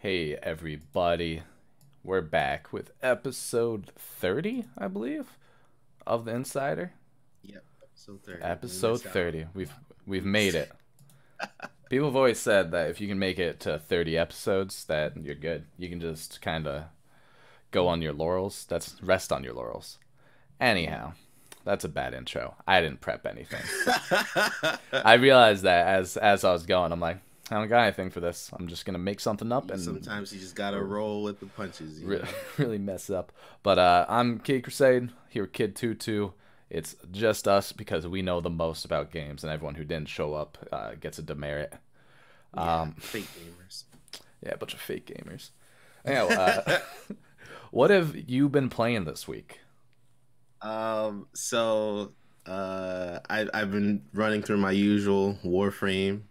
Hey everybody, we're back with episode 30, I believe, of the INNsider. Yep, episode 30. Episode 30. We've made it. People have always said that if you can make it to 30 episodes, that you're good. You can just kind of go on your laurels. That's rest on your laurels. Anyhow, that's a bad intro. I didn't prep anything. I realized that as I was going, I'm like, I don't got anything for this. I'm just gonna make something up, and sometimes you just gotta roll with the punches. Really mess up. But I'm Kid Crusade here with Kid Tutu. It's just us because we know the most about games, and everyone who didn't show up gets a demerit. Fake gamers. Yeah, a bunch of fake gamers. Anyhow, what have you been playing this week? I've been running through my usual Warframe.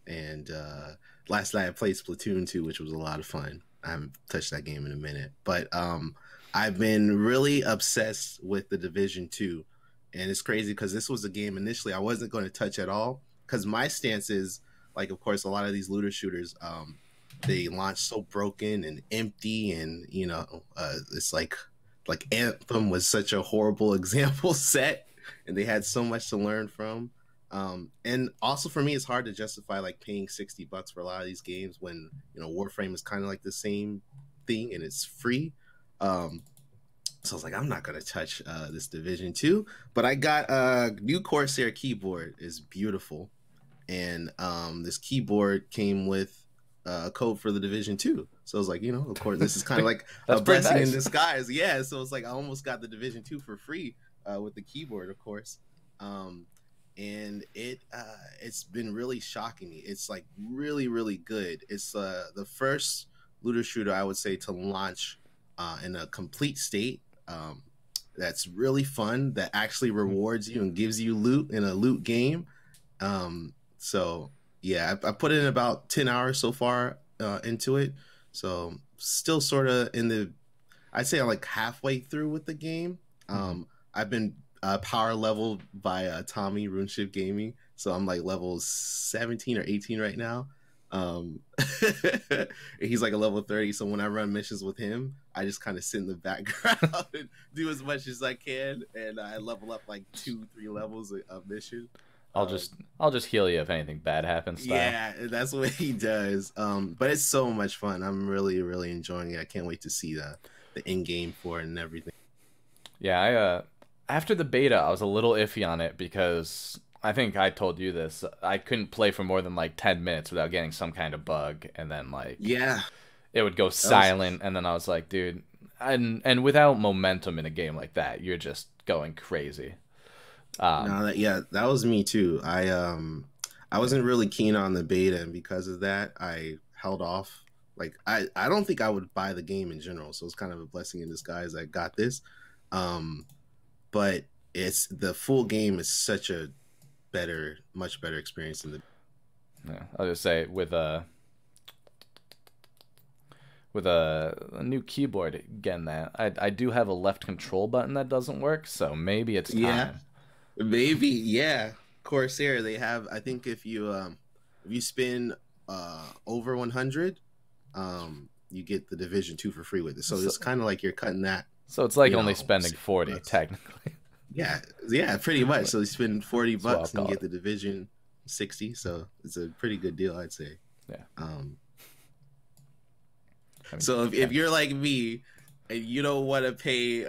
And last night I played Splatoon 2, which was a lot of fun. I haven't touched that game in a minute, but I've been really obsessed with the Division 2, and it's crazy because this was a game initially I wasn't going to touch at all because my stance is, like, of course, a lot of these looter shooters, they launch so broken and empty, and it's like Anthem was such a horrible example set, and they had so much to learn from. And also for me, it's hard to justify like paying $60 for a lot of these games when, Warframe is kind of like the same thing and it's free. So I was like, I'm not going to touch this Division 2, but I got a new Corsair keyboard. It's beautiful. And this keyboard came with a code for the Division 2. So I was like, of course, this is kind of like a blessing in disguise. Yeah. So it's like I almost got the Division 2 for free with the keyboard, of course. And it's been really shocking me. It's like really, really good. It's the first looter shooter I would say to launch in a complete state. That's really fun. That actually rewards you and gives you loot in a loot game. So yeah, I put in about 10 hours so far into it. So still sort of I'd say I'm like halfway through with the game. I've been power leveled by Tommy RuneShift Gaming, so I'm like level 17 or 18 right now. He's like a level 30, so when I run missions with him, I just kind of sit in the background and do as much as I can, and I level up like 2-3 levels of mission. I'll just heal you if anything bad happens. Style. Yeah, that's what he does. But it's so much fun. I'm really, really enjoying it. I can't wait to see the end game for it and everything. Yeah, after the beta, I was a little iffy on it because I think I told you this. I couldn't play for more than like 10 minutes without getting some kind of bug, and then it would go silent, and then I was like, dude, and without momentum in a game like that, you're just going crazy. That was me too. I wasn't really keen on the beta, and because of that, I held off. Like I don't think I would buy the game in general, so it's kind of a blessing in disguise. I got this. But the full game is such a much better experience than the. Yeah, I'll just say with with a new keyboard getting that. I do have a left control button that doesn't work, so maybe it's Yeah, time. maybe. Yeah, Corsair. They have. I think if you spend over 100, you get the Division 2 for free with it. So So, it's kind of like you're cutting that, so it's like you only know, spending 60 40 bucks. technically. Yeah, yeah, pretty much. So you spend 40 That's what I'll bucks and you call get it. the Division 60. So it's a pretty good deal, I'd say. Yeah. Um, I mean, so if yeah. you're like me and you don't want to pay,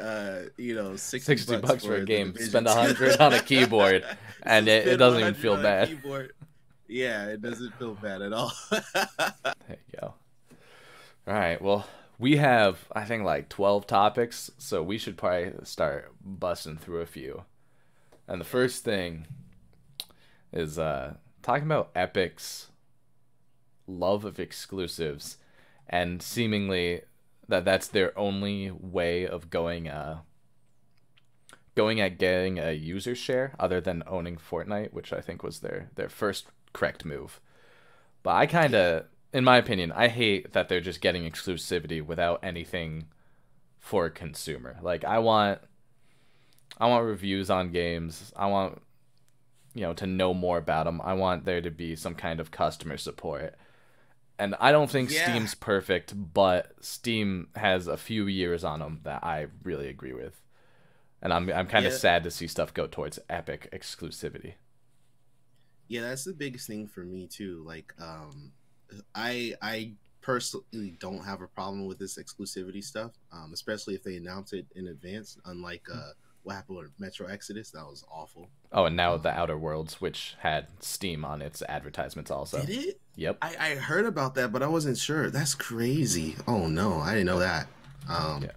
60 60 bucks bucks for for a the game, Division spend 2, 100 on a keyboard, and so it spend doesn't even feel 100 on a bad. keyboard. Yeah, it doesn't feel bad at all. There you go. All right. Well, we have, I think, like 12 topics, so we should probably start busting through a few. And the first thing is talking about Epic's love of exclusives and seemingly that's their only way of going at getting a user share other than owning Fortnite, which I think was their first correct move. But I kind Yeah. of, in my opinion, I hate that they're just getting exclusivity without anything for a consumer. Like I want reviews on games. I want to know more about them. I want there to be some kind of customer support. And I don't think Yeah. Steam's perfect, but Steam has a few years on them that I really agree with. And I'm kind of Yeah. sad to see stuff go towards Epic exclusivity. Yeah, that's the biggest thing for me too. Like, I personally don't have a problem with this exclusivity stuff, especially if they announce it in advance. Unlike what happened with Metro Exodus, that was awful. Oh, and now the Um, Outer Worlds, which had Steam on its advertisements also. did it? Yep. I heard about that, but I wasn't sure. That's crazy. Oh no, I didn't know that. Yeah.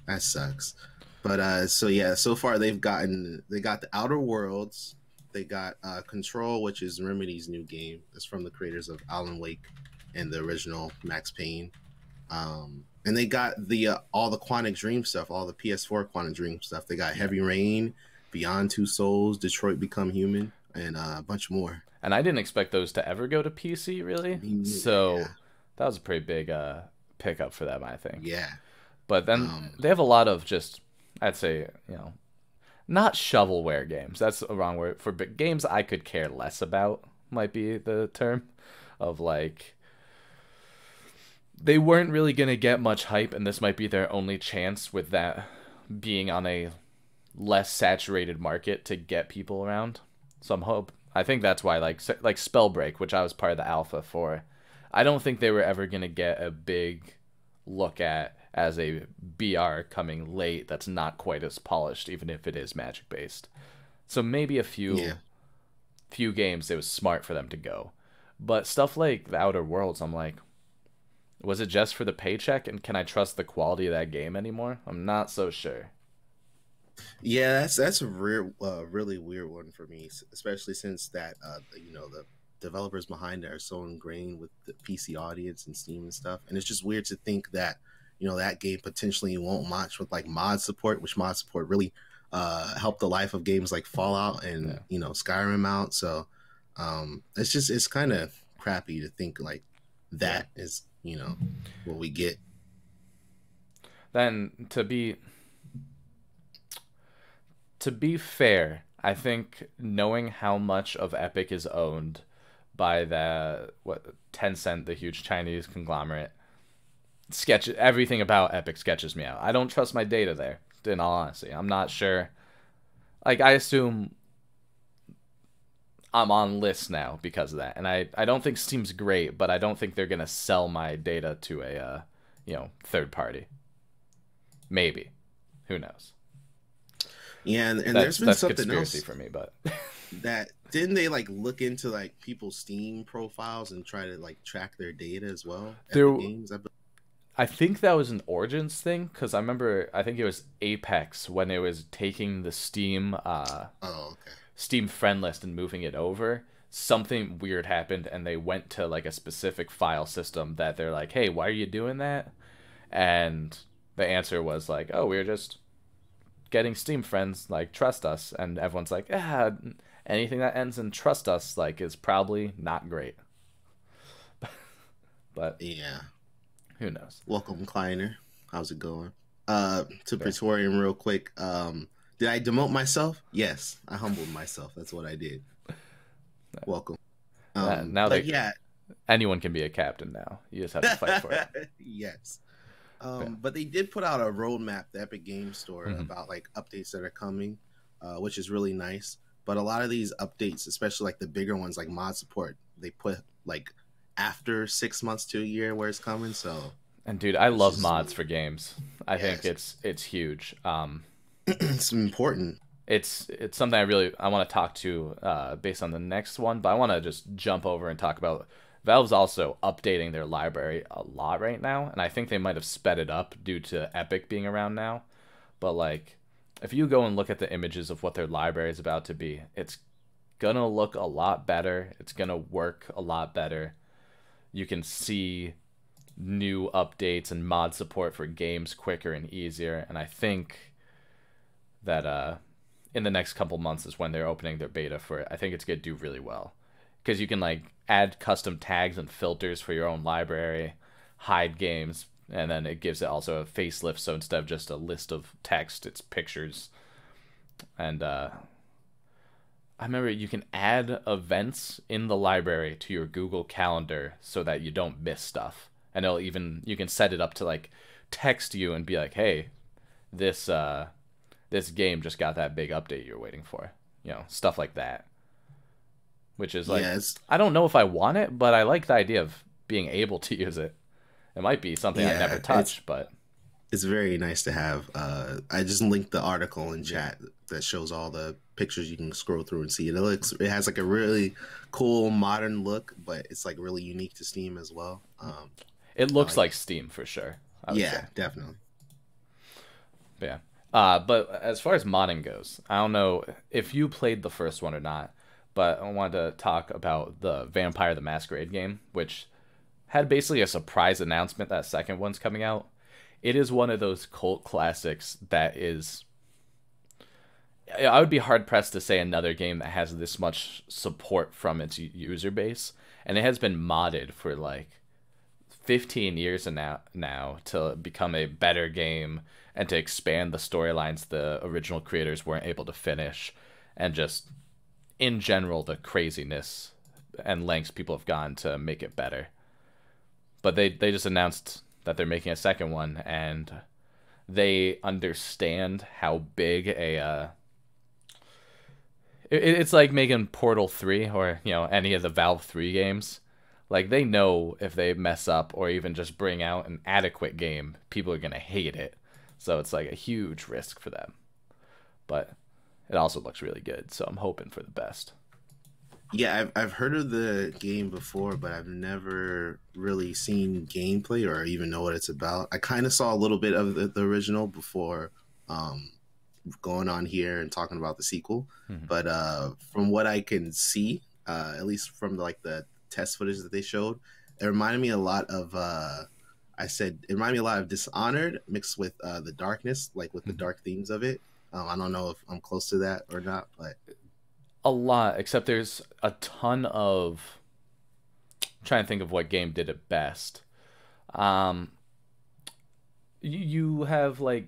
That sucks. But so yeah, so far they got the Outer Worlds, they got Control, which is Remedy's new game. That's from the creators of Alan Wake and the original Max Payne. And they got the all the Quantic Dream stuff, all the PS4 Quantic Dream stuff. They got Yeah. Heavy Rain, Beyond Two Souls, Detroit Become Human, and a bunch more. And I didn't expect those to ever go to PC, really. Me neither. So Yeah, that was a pretty big pickup for them, I think. yeah. But then Um, they have a lot of just, I'd say, not shovelware games. That's a wrong word. For games I could care less about, might be the term. Of like, they weren't really going to get much hype, and this might be their only chance with that being on a less saturated market to get people around. So I think that's why like Spellbreak, which I was part of the alpha for, I don't think they were ever going to get a big look at as a BR coming late that's not quite as polished, even if it is magic based. So maybe a yeah. few games it was smart for them to go. But stuff like the Outer Worlds, I'm like, was it just for the paycheck, and can I trust the quality of that game anymore? I'm not so sure. Yeah, that's a really weird one for me, especially since that the developers behind it are so ingrained with the PC audience and Steam and stuff, and it's just weird to think that that game potentially won't launch with like mod support, which mod support really helped the life of games like Fallout and Yeah. Skyrim out. So it's kind of crappy to think like Yeah. that is what we get. Then to be fair, I think knowing how much of Epic is owned by Tencent, the huge Chinese conglomerate, everything about Epic sketches me out. I don't trust my data there. In all honesty, I'm not sure. Like I assume I'm on lists now because of that, and I don't think Steam's great, but I don't think they're gonna sell my data to a third party. Maybe, who knows? Yeah, and there's been something conspiracy else for me, but that didn't they like look into like people's Steam profiles and try to like track their data as well? there. Epic Games, I think that was an Origins thing because I think it was Apex when it was taking the oh, okay. Steam friend list and moving it over. Something weird happened, and they went to like a specific file system that they're like, "Hey, why are you doing that?" And the answer was like, "Oh, we're just getting Steam friends. Like, trust us." And everyone's like, anything that ends in trust us like is probably not great." But Yeah. Who knows? Welcome, Kleiner. How's it going? To Yeah. Praetorian real quick. Did I demote myself? Yes, I humbled myself. That's what I did. Welcome. Now But they yeah, anyone can be a captain now. You just have to fight for it. yes. Yeah. But they did put out a roadmap, the Epic Games Store, Hmm. about like updates that are coming, which is really nice. But a lot of these updates, especially like the bigger ones, like mod support, they put like after 6 months to a year where it's coming. So And dude, I it's love just mods for games. I think yes, it's huge. it's important. It's something I want to talk to based on the next one, but I want to just jump over and talk about Valve's also updating their library a lot right now, and I think they might have sped it up due to Epic being around now. But like, if you go and look at the images of what their library is about to be, it's gonna look a lot better. It's gonna work a lot better. You can see new updates and mod support for games quicker and easier, and I think that in the next couple months is when they're opening their beta for it. I think it's gonna do really well because you can like add custom tags and filters for your own library, hide games, and then it gives it also a facelift. So instead of just a list of text, it's pictures. And I remember you can add events in the library to your Google Calendar so that you don't miss stuff. And it'll even you can set it up to like text you and be like, "Hey, this this game just got that big update you're waiting for." You know, stuff like that. Which is like Yes, I don't know if I want it, but I like the idea of being able to use it. It might be something I never yeah, touch, but it's very nice to have. I just linked the article in chat that shows all the pictures you can scroll through and see. It has like a really cool modern look, but it's like really unique to Steam as well. it I looks like like it. Steam for sure, I would say. Yeah, definitely. But yeah. But as far as modding goes, I don't know if you played the first one or not, but I wanted to talk about the Vampire the Masquerade game, which had basically a surprise announcement that second one's coming out. It is one of those cult classics that is. I would be hard pressed to say another game that has this much support from its user base, and it has been modded for like 15 years now to become a better game and to expand the storylines the original creators weren't able to finish, and just in general the craziness and lengths people have gone to make it better. But they just announced that they're making a second one, and they understand how big a it's like making Portal 3 or any of the Valve 3 games. Like they know if they mess up or even just bring out an adequate game, people are going to hate it. So it's like a huge risk for them. But it also looks really good, so I'm hoping for the best. Yeah, I've heard of the game before, but I've never really seen gameplay or even know what it's about. I kind of saw a little bit of the original before um, going on here and talking about the sequel. Mhm. But from what I can see, at least from the test footage that they showed, it reminded me a lot of. I said it reminded me a lot of Dishonored mixed with the darkness, like with the Mhm. dark themes of it. I don't know if I'm close to that or not, but A lot, except there's a ton of. I'm trying to think of what game did it best. Um, you have like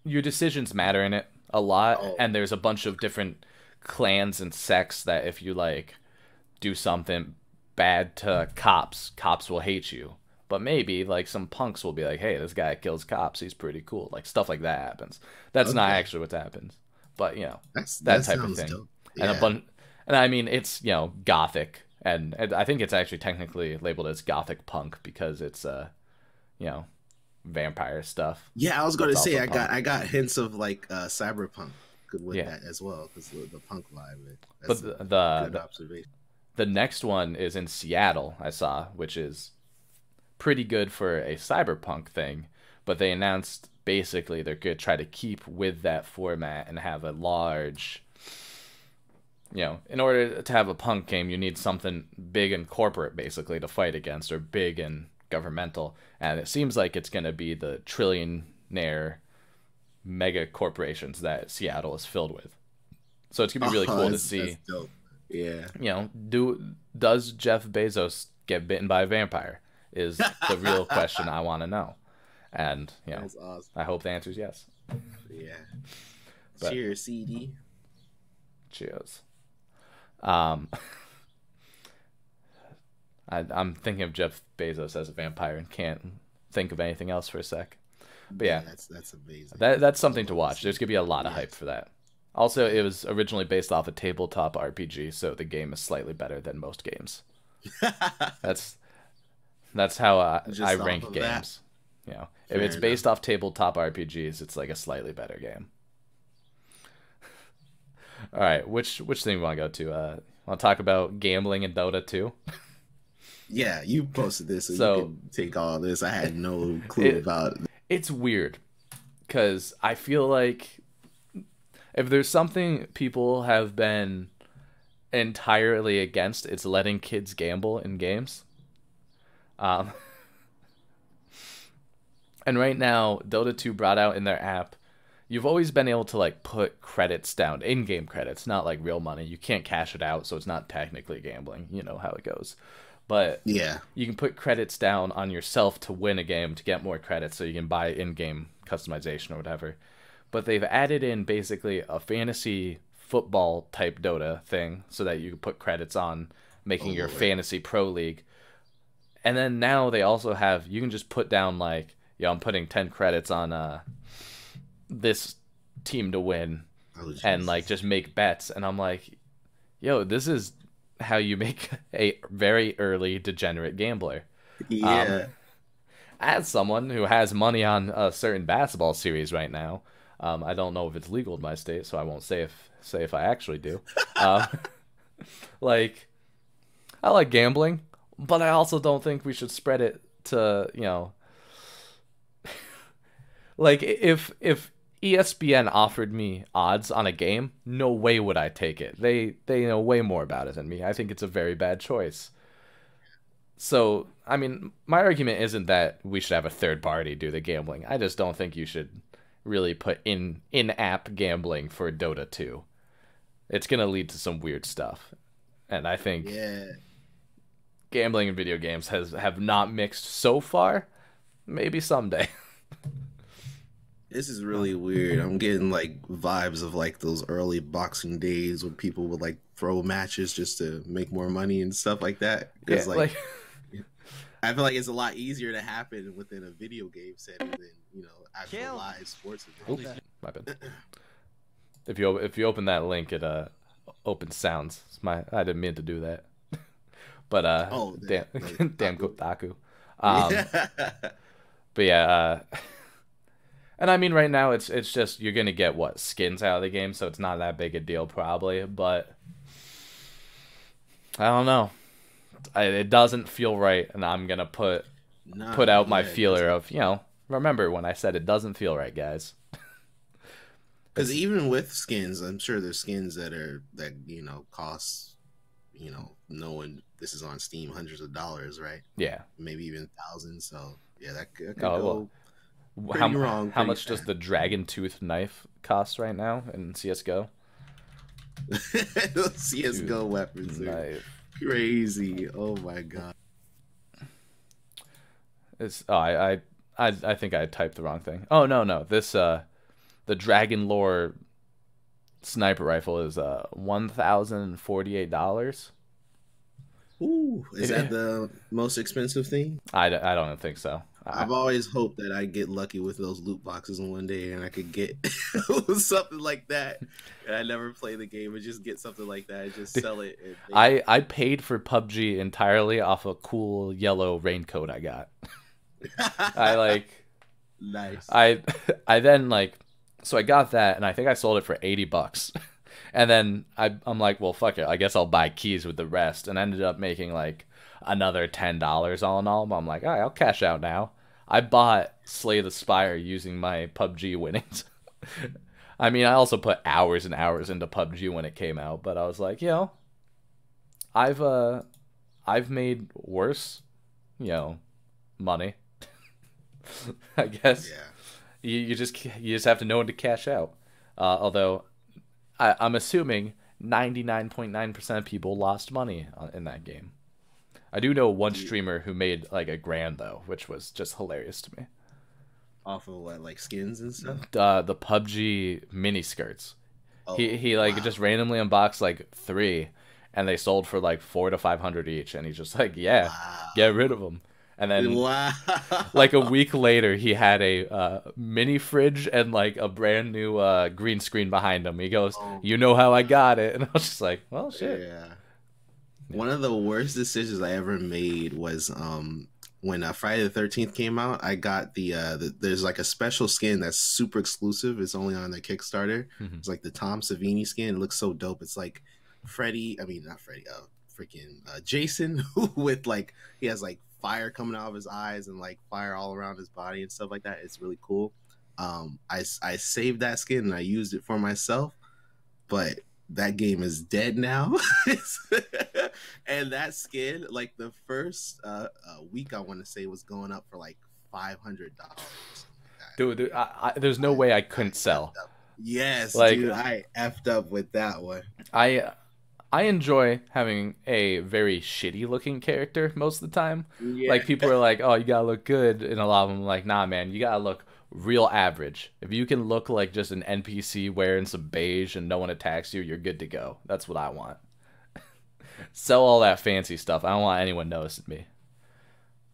your decisions matter in it a lot, oh, and there's a bunch of different clans and sects that if you like do something bad to cops, cops will hate you. But maybe like some punks will be like, "Hey, this guy kills cops. He's pretty cool." Like stuff like that happens. That's not okay, actually what happens, but that that type of sounds thing. dope. And a Yeah. bunch, and I mean it's gothic, and I think it's actually technically labeled as gothic punk because it's you know vampire stuff. Yeah, I was But going it's to say also punk. I got hints of like cyberpunk with Yeah, that as well because the punk vibe. but That's a good the observation. the next one is in Seattle. I saw, which is pretty good for a cyberpunk thing, but they announced basically they're going to try to keep with that format and have a large, in order to have a punk game, you need something big and corporate basically to fight against, or big and governmental. And it seems like it's going to be the trillionaire mega corporations that Seattle is filled with. So it's going to be really Oh, cool to that's see, dope. Yeah. does Jeff Bezos get bitten by a vampire? is the real question I want to know. And, That's awesome. I hope the answer is yes. Yeah. But, cheers, CD. Cheers. I'm thinking of Jeff Bezos as a vampire and can't think of anything else for a sec. But yeah, that's amazing. That's something to watch. There's gonna be a lot of hype for that. Also, it was originally based off a tabletop RPG, so the game is slightly better than most games. that's how I rank games. If it's based off tabletop RPGs, it's like a slightly better game. All right, which thing we want to go to? Want to talk about gambling in Dota 2? Yeah, you posted this, so you can take all this. I had no clue about it. It's weird, because I feel like if there's something people have been entirely against, it's letting kids gamble in games. And right now, Dota 2 brought out in their app, you've always been able to like put credits down, in-game credits, not like real money. You can't cash it out, so it's not technically gambling. You know how it goes. But yeah, you can put credits down on yourself to win a game to get more credits so you can buy in-game customization or whatever. But they've added in basically a fantasy football type Dota thing so that you can put credits on making your fantasy pro league. And then now they also have, you can just put down like, I'm putting 10 credits on this team to win and like just make bets. And I'm like, this is how you make a very early degenerate gambler. Yeah. As someone who has money on a certain basketball series right now, I don't know if it's legal in my state, so I won't say if I actually do. Like, I like gambling, but I also don't think we should spread it to, like if ESPN offered me odds on a game, no way would I take it. They know way more about it than me. I think it's a very bad choice. So, I mean, my argument isn't that we should have a third party do the gambling. I just don't think you should really put in-app gambling for Dota 2. It's going to lead to some weird stuff. And I think gambling in video games have not mixed so far. Maybe someday. This is really weird. I'm getting like vibes of like those early boxing days when people would like throw matches just to make more money and stuff like that. Because I feel like it's a lot easier to happen within a video game setting than actual live sports events. My bad. If you open that link, it opens sounds. I didn't mean to do that. But damn Kotaku. But yeah. And I mean, right now it's just you're gonna get skins out of the game, so it's not that big a deal probably. But I don't know. It doesn't feel right, and I'm gonna put out my feeler of remember when I said it doesn't feel right, guys. Because even with skins, I'm sure there's skins that cost knowing this is on Steam hundreds of dollars, right? Yeah, maybe even thousands. So yeah, that could go. How much does the dragon tooth knife cost right now in CS:GO? CS:GO weapons are crazy. Oh my god! I think I typed the wrong thing. Oh no, this the Dragon Lore sniper rifle is $1,048. Ooh, is that the most expensive thing? I don't think so. I've always hoped that I get lucky with those loot boxes in one day and I could get something like that. And I never play the game and just get something like that and just sell it. I paid for PUBG entirely off a cool yellow raincoat I got. Nice. I then so I got that and I think I sold it for $80. And then I'm like, well, fuck it. I guess I'll buy keys with the rest. And ended up making another $10 all in all. But I'm like, all right, I'll cash out now. I bought Slay the Spire using my PUBG winnings. I mean, I also put hours and hours into PUBG when it came out. But I was like, I've made worse, money. I guess. Yeah. You just have to know when to cash out. Although I'm assuming 99.9% of people lost money in that game. I do know one Yeah. streamer who made like a grand though, which was just hilarious to me. Off of what, like skins and stuff? The PUBG mini skirts. He Oh he like wow. just randomly unboxed like three, and they sold for like 400 to 500 each, and he's just like, yeah, get Wow. rid of them. And then Wow. like a week later, he had a mini fridge and like a brand new green screen behind him. He goes, Oh "You my know how I god. got it?" And I was just like, "Well, shit." Yeah. Yeah. One of the worst decisions I ever made was when Friday the 13th came out. I got there's like a special skin that's super exclusive. It's only on the Kickstarter. Mhm. It's like the Tom Savini skin. It looks so dope. It's like Freddy, I mean not Freddy, freaking Jason with like he has like fire coming out of his eyes and like fire all around his body and stuff like that. It's really cool. I saved that skin and I used it for myself, but that game is dead now. And that skin, like the first week, I want to say was going up for like $500. Dude, there's no way I I couldn't effed sell. up. Yes, Like dude, I effed up with that one. I I enjoy having a very shitty looking character most of the time. Yeah, Like people are like, "Oh, you gotta look good," and a lot of them are like, "Nah, man, you gotta look real average. If you can look like just an NPC wearing some beige and no one attacks you, you're good to go. That's what I want. Sell all that fancy stuff. I don't want anyone noticing me."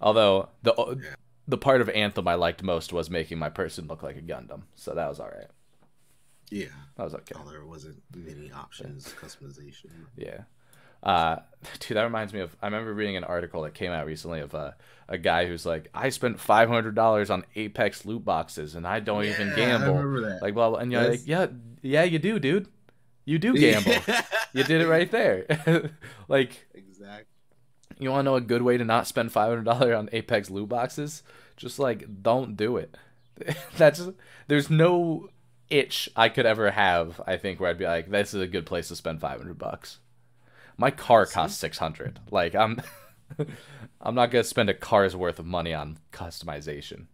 Although yeah, the part of Anthem I liked most was making my person look like a Gundam, so that was all right. yeah. That was okay. Oh, there wasn't many options customization. Yeah. Dude, that reminds me of. I remember reading an article that came out recently of a guy who's like, I spent $500 on Apex loot boxes and I don't even Yeah, I gamble. remember that. Like, well, and you're like, That's yeah, yeah, you do, dude. You do gamble. yeah, You did it right there. Like, exactly. you want to know a good way to not spend $500 on Apex loot boxes? Just like, don't do it. That's there's no itch I could ever have. I think where I'd be like, this is a good place to spend $500. My car Some costs 600. Like I'm not gonna spend a car's worth of money on customization.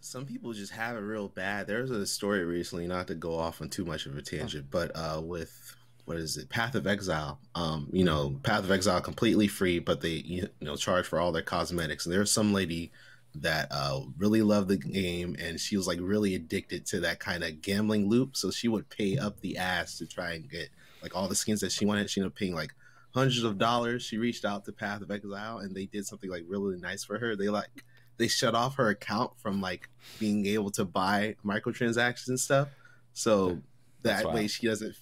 some people just have it real bad. There's a story recently, not to go off on too much of a Oh. tangent, but with what is it, Path of Exile. You know, Path of Exile completely free, but they charge for all their cosmetics. And there's some lady that really loved the game, and she was like really addicted to that kind of gambling loop. So she would pay up the ass to try and get like all the skins that she wanted. She ended up paying like hundreds of dollars. She reached out to Path of Exile, and they did something like really nice for her. They shut off her account from like being able to buy microtransactions and stuff. So That's that way wild. she doesn't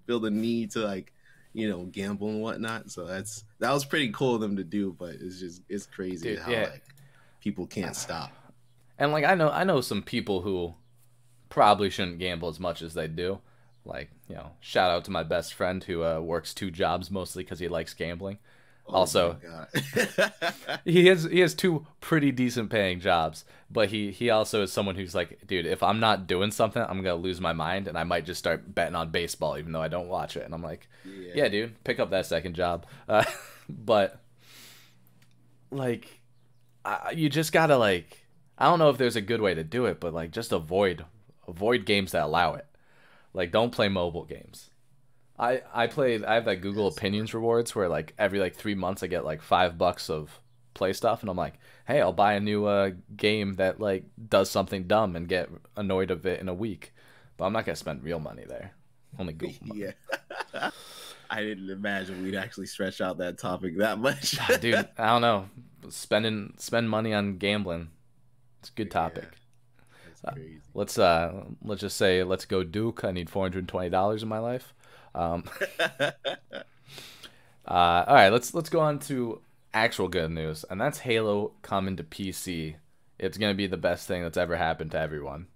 feel the need to like gamble and whatnot. So that was pretty cool of them to do, but it's crazy Dude, how yeah. like people can't stop. And like I know some people who probably shouldn't gamble as much as they do. Like, shout out to my best friend who works two jobs mostly because he likes gambling. Oh my Also, god. he has two pretty decent paying jobs, but he also is someone who's like, dude, if I'm not doing something, I'm gonna lose my mind, and I might just start betting on baseball, even though I don't watch it. And I'm like, Yeah. yeah, dude, pick up that second job. But like, you just gotta like, I don't know if there's a good way to do it, but like, just avoid games that allow it. Like, don't play mobile games. I have like Google Yes. Opinions rewards where like every like 3 months I get like $5 of play stuff, and I'm like, hey, I'll buy a new game that like does something dumb and get annoyed of it in a week. But I'm not gonna spend real money there. Only Google money. Yeah. I didn't imagine we'd actually stretch out that topic that much. Dude, I don't know. Spend money on gambling. It's a good topic. Yeah, that's Uh, crazy. let's just say let's go Duke. I need $420 in my life. Um, all right, let's go on to actual good news, and that's Halo coming to PC. It's gonna be the best thing that's ever happened to everyone,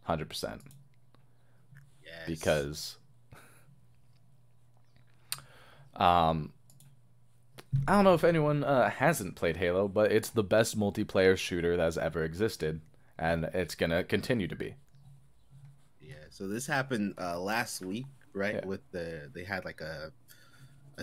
100%. Yes. Because um, I don't know if anyone hasn't played Halo, but it's the best multiplayer shooter that's ever existed, and it's gonna continue to be. Yeah. So this happened last week, right? Yeah. With they had like a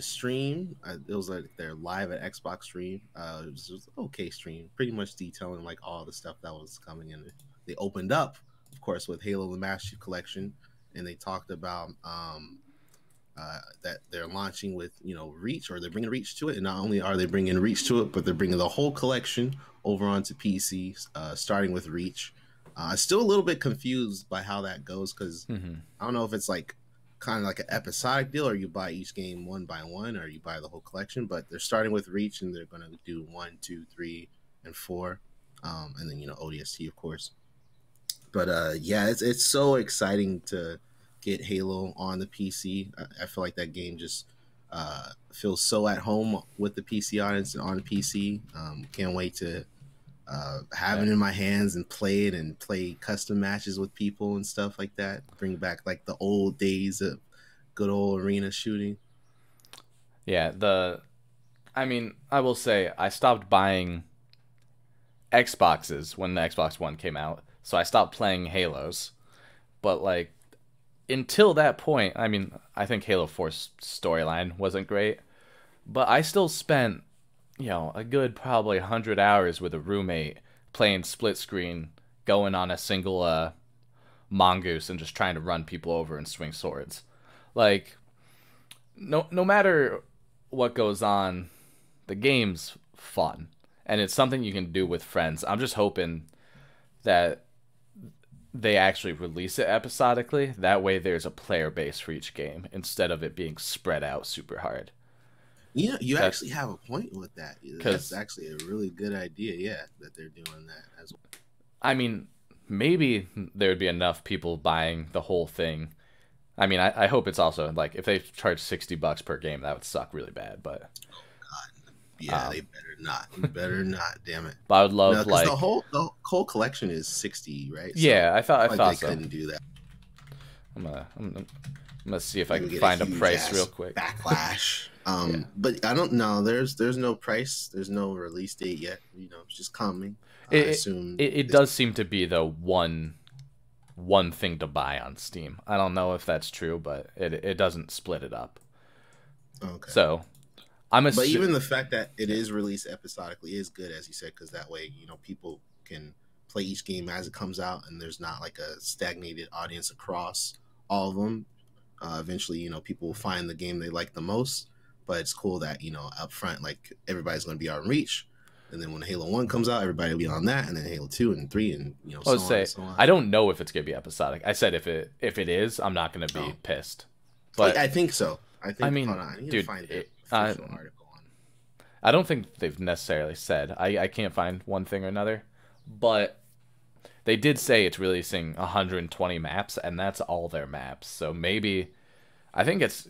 stream. It was like their live at Xbox stream. It was an okay stream, pretty much detailing like all the stuff that was coming in. They opened up, of course, with Halo the Master Chief Collection, and they talked about that they're launching with Reach, or they're bringing Reach to it. And not only are they bringing Reach to it, but they're bringing the whole collection over onto PC, starting with Reach. Still a little bit confused by how that goes, because I don't know if it's like kind of like an episodic deal, or you buy each game one by one, or you buy the whole collection. But they're starting with Reach, and they're going to do 1, 2, 3, and 4, and then ODST, of course. But yeah, it's so exciting to get Halo on the PC. I feel like that game just feels so at home with the PC audience and on the PC. Can't wait to have it in my hands and play it, and play custom matches with people and stuff like that. Bring back like the old days of good old arena shooting. Yeah, I mean, I will say I stopped buying Xboxes when the Xbox One came out, so I stopped playing Halos. But like until that point, I mean, I think Halo 4's storyline wasn't great, but I still spent, a good probably 100 hours with a roommate playing split screen, going on a single mongoose and just trying to run people over and swing swords. Like, no matter what goes on, the game's fun, and it's something you can do with friends. I'm just hoping that they actually release it episodically. That way there's a player base for each game instead of it being spread out super hard. You actually have a point with that. That's actually a really good idea, yeah, that they're doing that as well. I mean, maybe there would be enough people buying the whole thing. I mean, I hope it's also, like, if they charge $60 per game, that would suck really bad, but... Oh, God. Yeah, they better not. They better not, damn it. But I would love, like... the whole collection is $60, right? So yeah, I thought they so. couldn't do that. I'm gonna see if I can find a price real quick. Backlash. But I don't know. There's no price. There's no release date yet. It's just coming. I assume it does seem to be the one thing to buy on Steam. I don't know if that's true, but it doesn't split it up. Okay. So but even the fact that it is released episodically is good, as you said, because that way people can play each game as it comes out, and there's not like a stagnated audience across all of them. Eventually, people will find the game they like the most. But it's cool that up front, like, everybody's going to be on Reach, and then when Halo 1 comes out, everybody will be on that, and then Halo 2 and 3, and so on and so on. I don't know if it's going to be episodic. I said if it is, I'm not going to be pissed. But I think so. I mean, hold on. I need dude, to find the official article on it. I don't think they've necessarily said. I can't find one thing or another, but they did say it's releasing 120 maps, and that's all their maps. So maybe, I think it's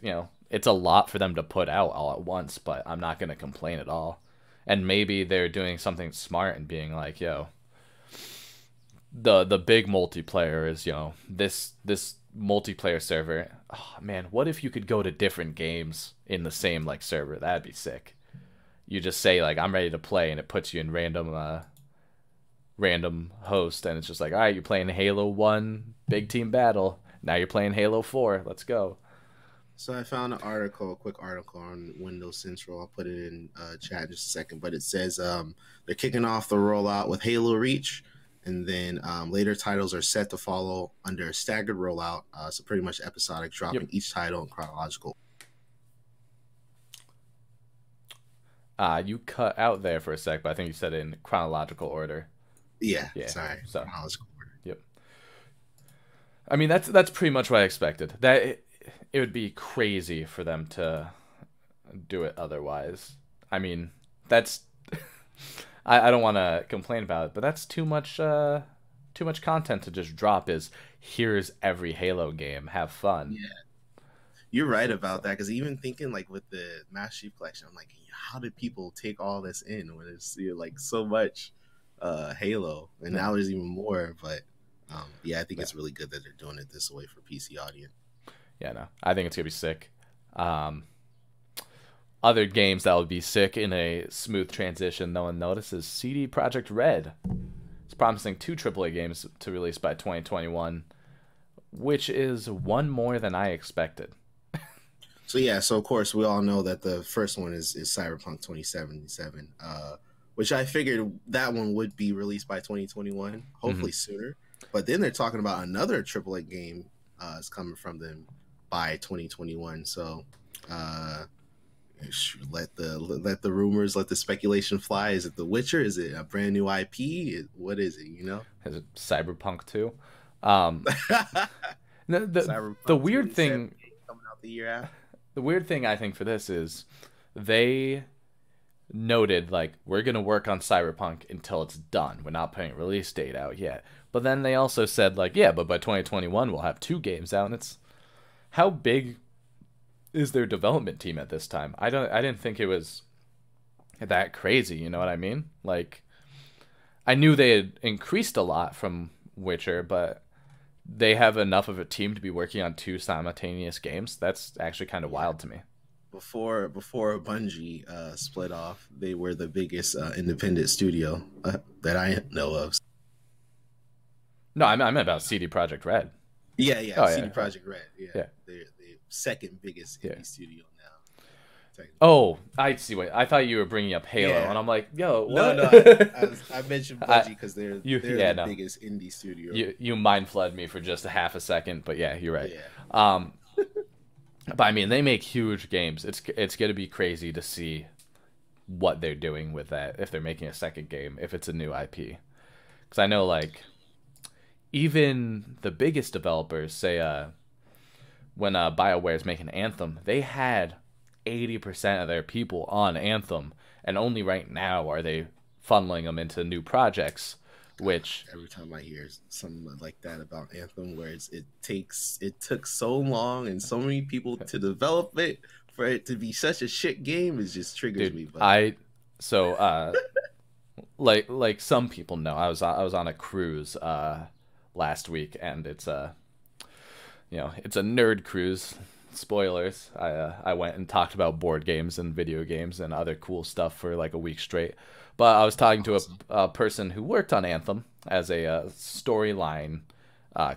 it's a lot for them to put out all at once, but I'm not going to complain at all. And maybe they're doing something smart and being like, the big multiplayer is, this multiplayer server. Oh, man, what if you could go to different games in the same, like, server? That'd be sick. You just say, like, I'm ready to play, and it puts you in random host, and it's just like, all right, you're playing Halo 1 big team battle. Now you're playing Halo 4. Let's go. So I found a quick article on Windows Central. I'll put it in chat in just a second. But it says they're kicking off the rollout with Halo Reach, and then later titles are set to follow under a staggered rollout. So pretty much episodic, dropping each title in chronological. You cut out there for a sec, but I think you said it in chronological order. Yeah. Sorry. So, chronological order. Yep. I mean, that's pretty much what I expected. It would be crazy for them to do it otherwise. I mean, that's I don't want to complain about it, but that's too much content to just drop. Here's every Halo game, have fun. Yeah, you're right about that, because even thinking, like, with the Master Chief Collection, I'm like, how did people take all this in when it's like so much Halo, and now there's even more. But I think it's really good that they're doing it this way for PC audience. Yeah, no, I think it's gonna be sick. Other games that would be sick in a smooth transition no one notices. CD Projekt Red is promising 2 AAA games to release by 2021, which is one more than I expected. So of course we all know that the first one is Cyberpunk 2077, which I figured that one would be released by 2021, hopefully sooner. But then they're talking about another AAA game is coming from them by 2021. So let the rumors, let the speculation fly. Is it The Witcher? Is it a brand new IP? What is it? You know, Is it Cyberpunk 2? Um, the Cyberpunk weird 2070 thing, coming out the year after. the weird thing I think for this is they noted like we're gonna work on Cyberpunk until it's done. We're not putting a release date out yet. But then they also said like, yeah, but by 2021 we'll have 2 games out. And it's how big is their development team at this time? I didn't think it was that crazy. You know what I mean? Like I knew they had increased a lot from Witcher, but they have enough of a team to be working on 2 simultaneous games. That's actually kind of wild to me. Before Bungie split off, they were the biggest independent studio that I know of. No, I meant about CD Projekt Red. Yeah, yeah, Oh, CD yeah. Projekt Red. Yeah, Yeah. they're the second biggest indie Yeah. studio now. Technically. Oh, I see. Wait, I thought you were bringing up Halo, Yeah. and I'm like, yo, what? I mentioned Bungie because they're the biggest indie studio. You mind fled me for just a half a second, but yeah, you're right. Yeah. But I mean, they make huge games. It's gonna be crazy to see what they're doing with that if they're making a second game, if it's a new IP. Because I know like even the biggest developers say when BioWare is making Anthem, they had 80% of their people on Anthem, and only right now are they funneling them into new projects. Which every time I hear something like that about Anthem, where it took so long and so many people to develop it for it to be such a shit game, it just triggers me. But like some people know, I was on a cruise last week, and it's a nerd cruise. Spoilers. I went and talked about board games and video games and other cool stuff for like a week straight. But I was talking to a person who worked on Anthem as a storyline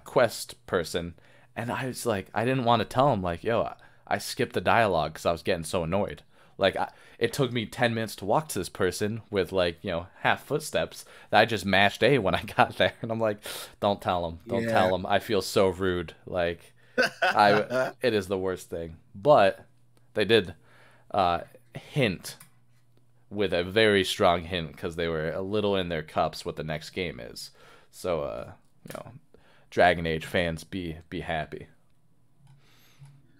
quest person, and I was like, I didn't want to tell him like, yo, I skipped the dialogue because I was getting so annoyed. Like it took me 10 minutes to walk to this person with like half footsteps that I just mashed A when I got there, and I'm like, don't tell him, tell him. I feel so rude. Like it is the worst thing. But they did hint with a very strong hint because they were a little in their cups what the next game is. So Dragon Age fans be happy.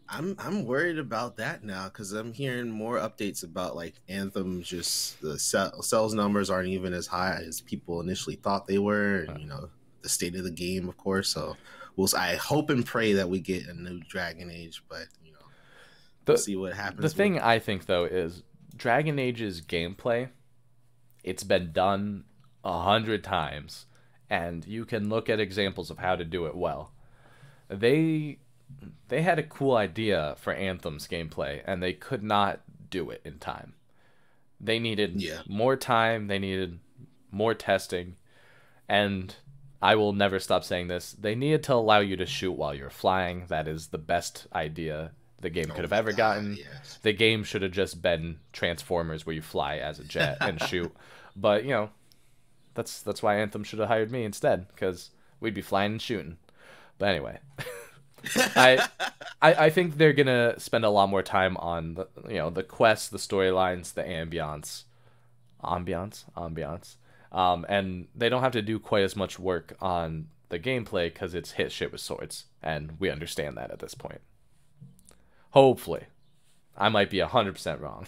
I'm worried about that now because I'm hearing more updates about like Anthem. Just the sales numbers aren't even as high as people initially thought they were, and the state of the game, of course. So I hope and pray that we get a new Dragon Age, but we'll see what happens. The thing I think though is Dragon Age's gameplay, it's been done 100 times, and you can look at examples of how to do it well. They had a cool idea for Anthem's gameplay, and they could not do it in time. They needed more time, they needed more testing, and I will never stop saying this, they needed to allow you to shoot while you're flying. That is the best idea the game could have ever gotten. Yes. The game should have just been Transformers where you fly as a jet and shoot. But, that's why Anthem should have hired me instead, because we'd be flying and shooting. But anyway, I think they're going to spend a lot more time on the quests, the storylines, the ambiance. And they don't have to do quite as much work on the gameplay because it's hit shit with swords, and we understand that at this point. Hopefully. I might be 100% wrong.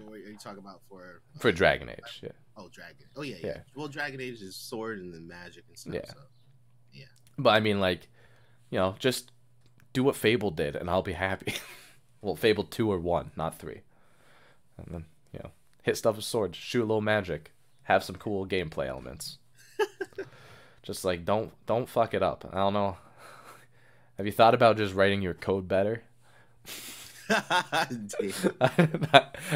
What are you talking about for Dragon Age? Yeah. Oh, Dragon. Oh, yeah. Well, Dragon Age is sword and then magic and stuff. Yeah. So, yeah. But I mean, like, just do what Fable did, and I'll be happy. Well, Fable 2 or 1, not 3. And then, hit stuff with swords, shoot a little magic, have some cool gameplay elements. Just like don't fuck it up. I don't know. Have you thought about just writing your code better?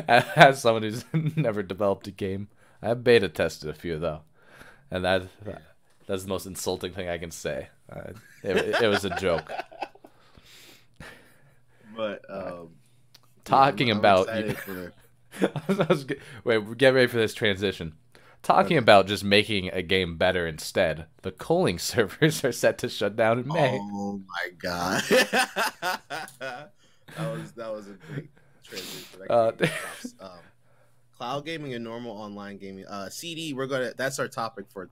As someone who's never developed a game, I have beta tested a few though, and that's the most insulting thing I can say. It was a joke. But talking I'm about wait, get ready for this transition. Talking about just making a game better instead, the calling servers are set to shut down in May. Oh my god. That was a great transition. Cloud gaming and normal online gaming. CD, that's our topic for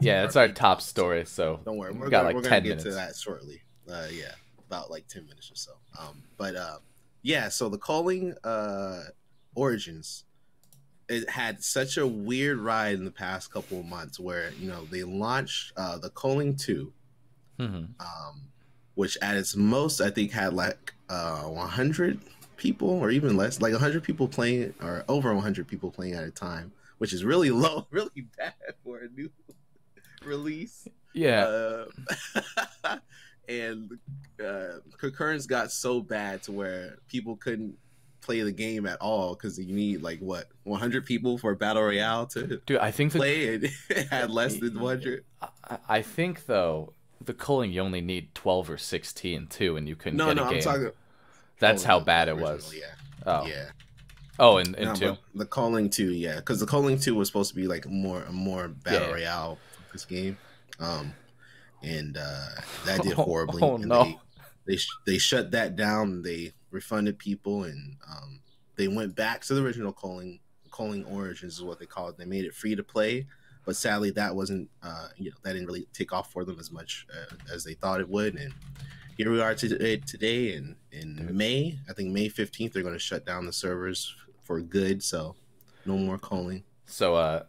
yeah, it's our top story, so don't worry. We're gonna get minutes. To that shortly. Yeah, about like 10 minutes or so. Yeah, so the calling origins, it had such a weird ride in the past couple of months where, they launched the calling 2, which at its most I think had like 100 people or even less, like 100 people playing, or over 100 people playing at a time, which is really low, really bad for a new release. Yeah. And concurrence got so bad to where people couldn't play the game at all because you need like 100 people for a battle royale to I think play, and it had less than 100. I think though the calling you only need 12 or 16 too, and you couldn't get a game. I'm talking. That's how bad it was. Yeah. Oh. Yeah. Oh, and 2. The calling 2, yeah, because the calling 2 was supposed to be like a more battle royale focused game, and that did horribly. Oh, no. They shut that down. They refunded people, and they went back to the original calling origins is what they call it. They made it free to play, but sadly that wasn't that didn't really take off for them as much as they thought it would. And here we are today in May. I think May 15th they're going to shut down the servers for good, so no more calling. So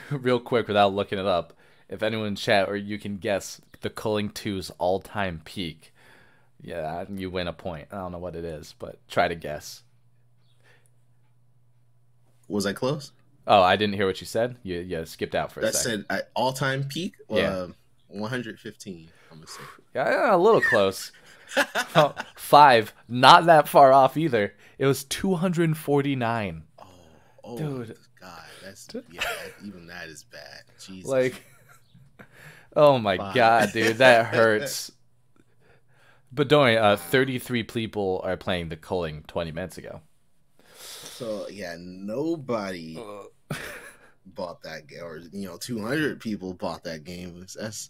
real quick, without looking it up, if anyone in chat or you can guess the calling 2's all-time peak, yeah, you win a point. I don't know what it is, but try to guess. Was I close? Oh, I didn't hear what you said. You skipped out for a second. That said all-time peak? 115, I'm going to say. Yeah, a little close. 5, not that far off either. It was 249. Oh, dude. God, even that is bad. Jesus. Like, oh my God, dude, that hurts. But don't worry, 33 people are playing the calling 20 minutes ago. So yeah, nobody bought that game, or 200 people bought that game. That's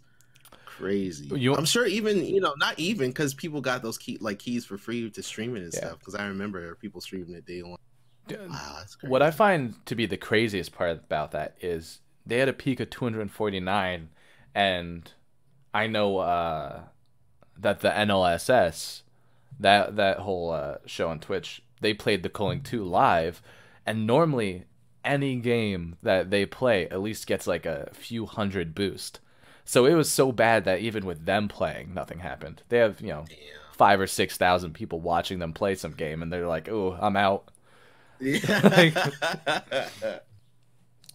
crazy. I'm sure even not even because people got those keys for free to stream it and stuff. Because I remember people streaming it day one. Wow, that's crazy. What I find to be the craziest part about that is they had a peak of 249, and I know that the NLSS, that whole show on Twitch, they played the calling 2 live, and normally any game that they play at least gets like a few hundred boost. So it was so bad that even with them playing, nothing happened. They have 5,000 or 6,000 people watching them play some game, and they're like, "Oh, I'm out." Yeah.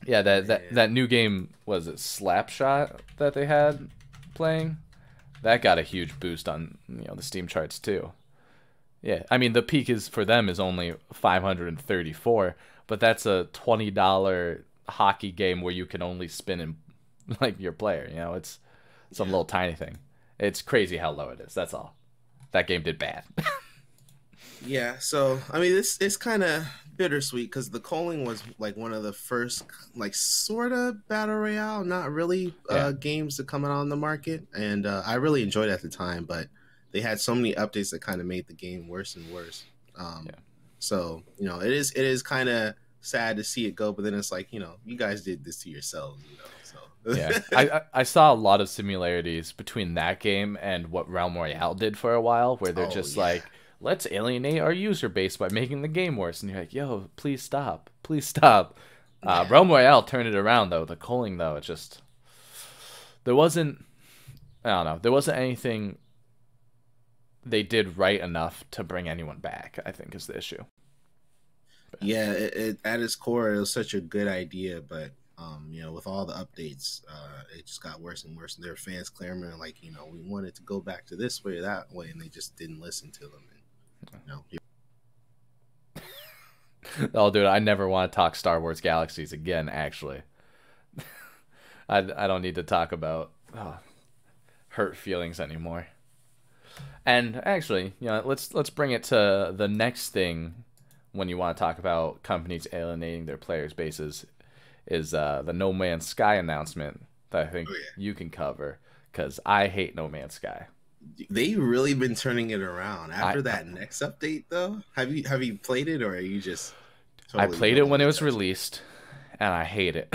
Yeah, that new game, was it Slapshot that they had playing? That got a huge boost on the Steam charts too. Yeah, I mean the peak for them is only 534, but that's a $20 hockey game where you can only spin in like your player. It's some little tiny thing. It's crazy how low it is. That's all. That game did bad. Yeah, so I mean it's kind of bittersweet because the calling was like one of the first like sort of battle royale, not really games to come out on the market, and I really enjoyed it at the time, but they had so many updates that kind of made the game worse and worse. So it is kind of sad to see it go, but then it's like you guys did this to yourselves, So yeah, I saw a lot of similarities between that game and what Realm Royale did for a while, where they're like, let's alienate our user base by making the game worse, and you're like, yo, please stop. Realm Royale turned it around though. The calling though, there wasn't anything they did right enough to bring anyone back, I think, is the issue. Yeah, it at its core, it was such a good idea, but with all the updates, it just got worse and worse. And there were fans clamoring like, we wanted to go back to this way or that way, and they just didn't listen to them. Oh, dude, I never want to talk Star Wars Galaxies again. Actually, I don't need to talk about hurt feelings anymore. And actually, let's bring it to the next thing when you want to talk about companies alienating their players' bases. is the No Man's Sky announcement that I think Oh you can cover because I hate No Man's Sky. yeah, they really been turning it around I after that next update though. Have you played it, or are you just I totally played it don't when want it to was touch it? released, and I hate it.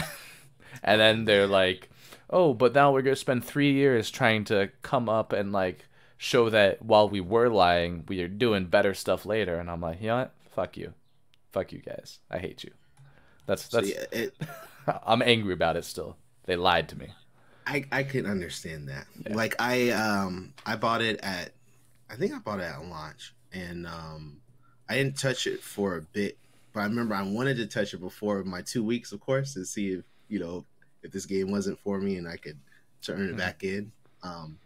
And Oh then they're man. like, "Oh, but now we're gonna spend 3 years trying to come up and like show that while we were lying, we are doing better stuff later." And I'm like, you know what? Fuck you guys. I hate you. So That's yeah, it I'm angry about it still. They lied to me. I can understand that. Yeah. Like I bought it at, I think I bought it at launch, and I didn't touch it for a bit, but I remember I wanted to touch it before my 2 weeks, of course, to see if if this game wasn't for me and I could turn it Mhm. back in. Um,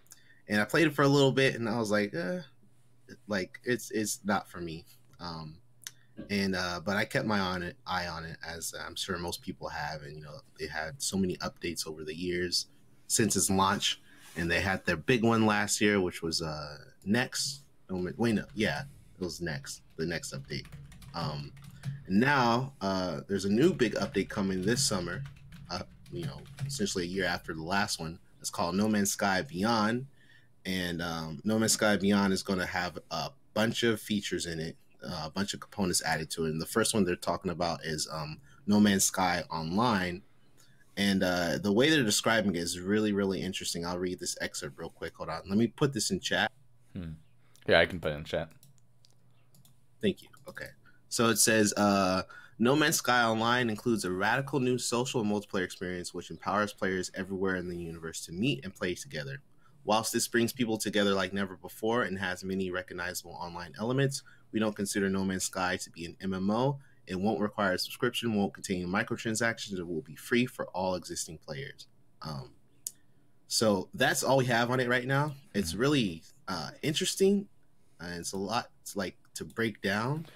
and I played it for a little bit, and I was like it's not for me. Um, and but I kept my eye on it, as I'm sure most people have, and they had so many updates over the years since its launch, and they had their big one last year, which was next. Oh, wait, no, yeah, it was next, the next update. Um, and now there's a new big update coming this summer. Uh, Essentially a year after the last one. It's called No Man's Sky Beyond, and No Man's Sky Beyond is going to have a bunch of features in it, a bunch of components added to it. And the first one they're talking about is No Man's Sky Online, and the way they're describing it is really, really interesting. I'll read this excerpt real quick. Hold on, let me put this in chat. Hmm. Yeah, I can put it in chat. Thank you. Okay. So it says No Man's Sky Online includes a radical new social and multiplayer experience which empowers players everywhere in the universe to meet and play together. Whilst this brings people together like never before and has many recognizable online elements, we don't consider No Man's Sky to be an MMO. It won't require a subscription, won't contain microtransactions, it will be free for all existing players. Um, so that's all we have on it right now. It's Mhm. really interesting, and it's a lot like to break down.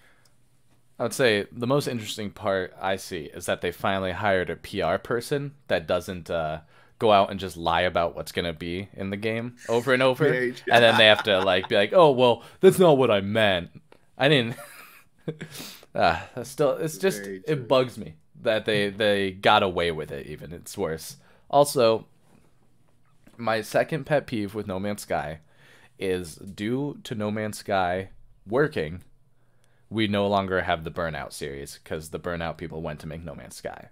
I would say the most interesting part I see is that they finally hired a PR person that doesn't go out and just lie about what's gonna be in the game over and over, Very true. and then they have to like be like, "Oh, well, that's not what I meant. I didn't." Still, it's just Very it true. bugs me that they got away with it. Even it's worse. Also, my second pet peeve with No Man's Sky is due to No Man's Sky working, we no longer have the Burnout series because the Burnout people went to make No Man's Sky.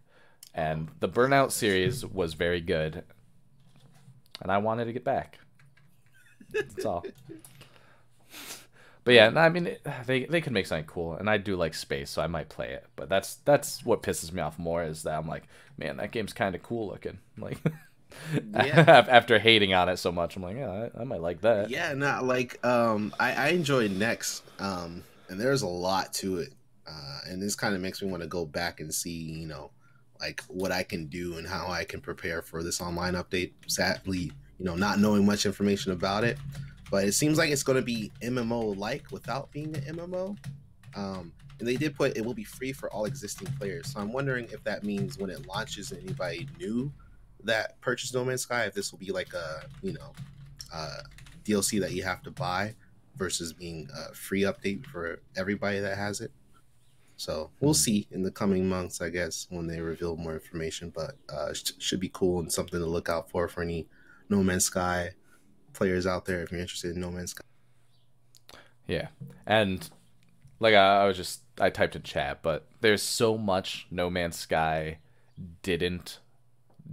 Oh, And the yeah, Burnout that's true. series was very good, and I wanted to get back. That's all. But yeah, no, Um, I mean, they could make something cool, and I do like space, so I might play it. But that's what pisses me off more is that I'm like, man, that game's kind of cool looking. Like yeah, after hating on it so much, I'm like, yeah, I might like that. yeah, not like I enjoyed Next, and there's a lot to it, and this kind of makes me want to go back and see, like what I can do and how I can prepare for this online update. Sadly, not knowing much information about it, but it seems like it's going to be MMO like without being an MMO. And they did put it will be free for all existing players. So I'm wondering if that means when it launches, anybody new that purchased No Man's Sky, if this will be like a uh, DLC that you have to buy versus being a free update for everybody that has it. So we'll Hmm. see in the coming months, I guess, when they reveal more information. But should be cool and something to look out for any No Man's Sky players out there if you're interested in No Man's Sky. Yeah, and like I was just I typed in chat, but there's so much No Man's Sky didn't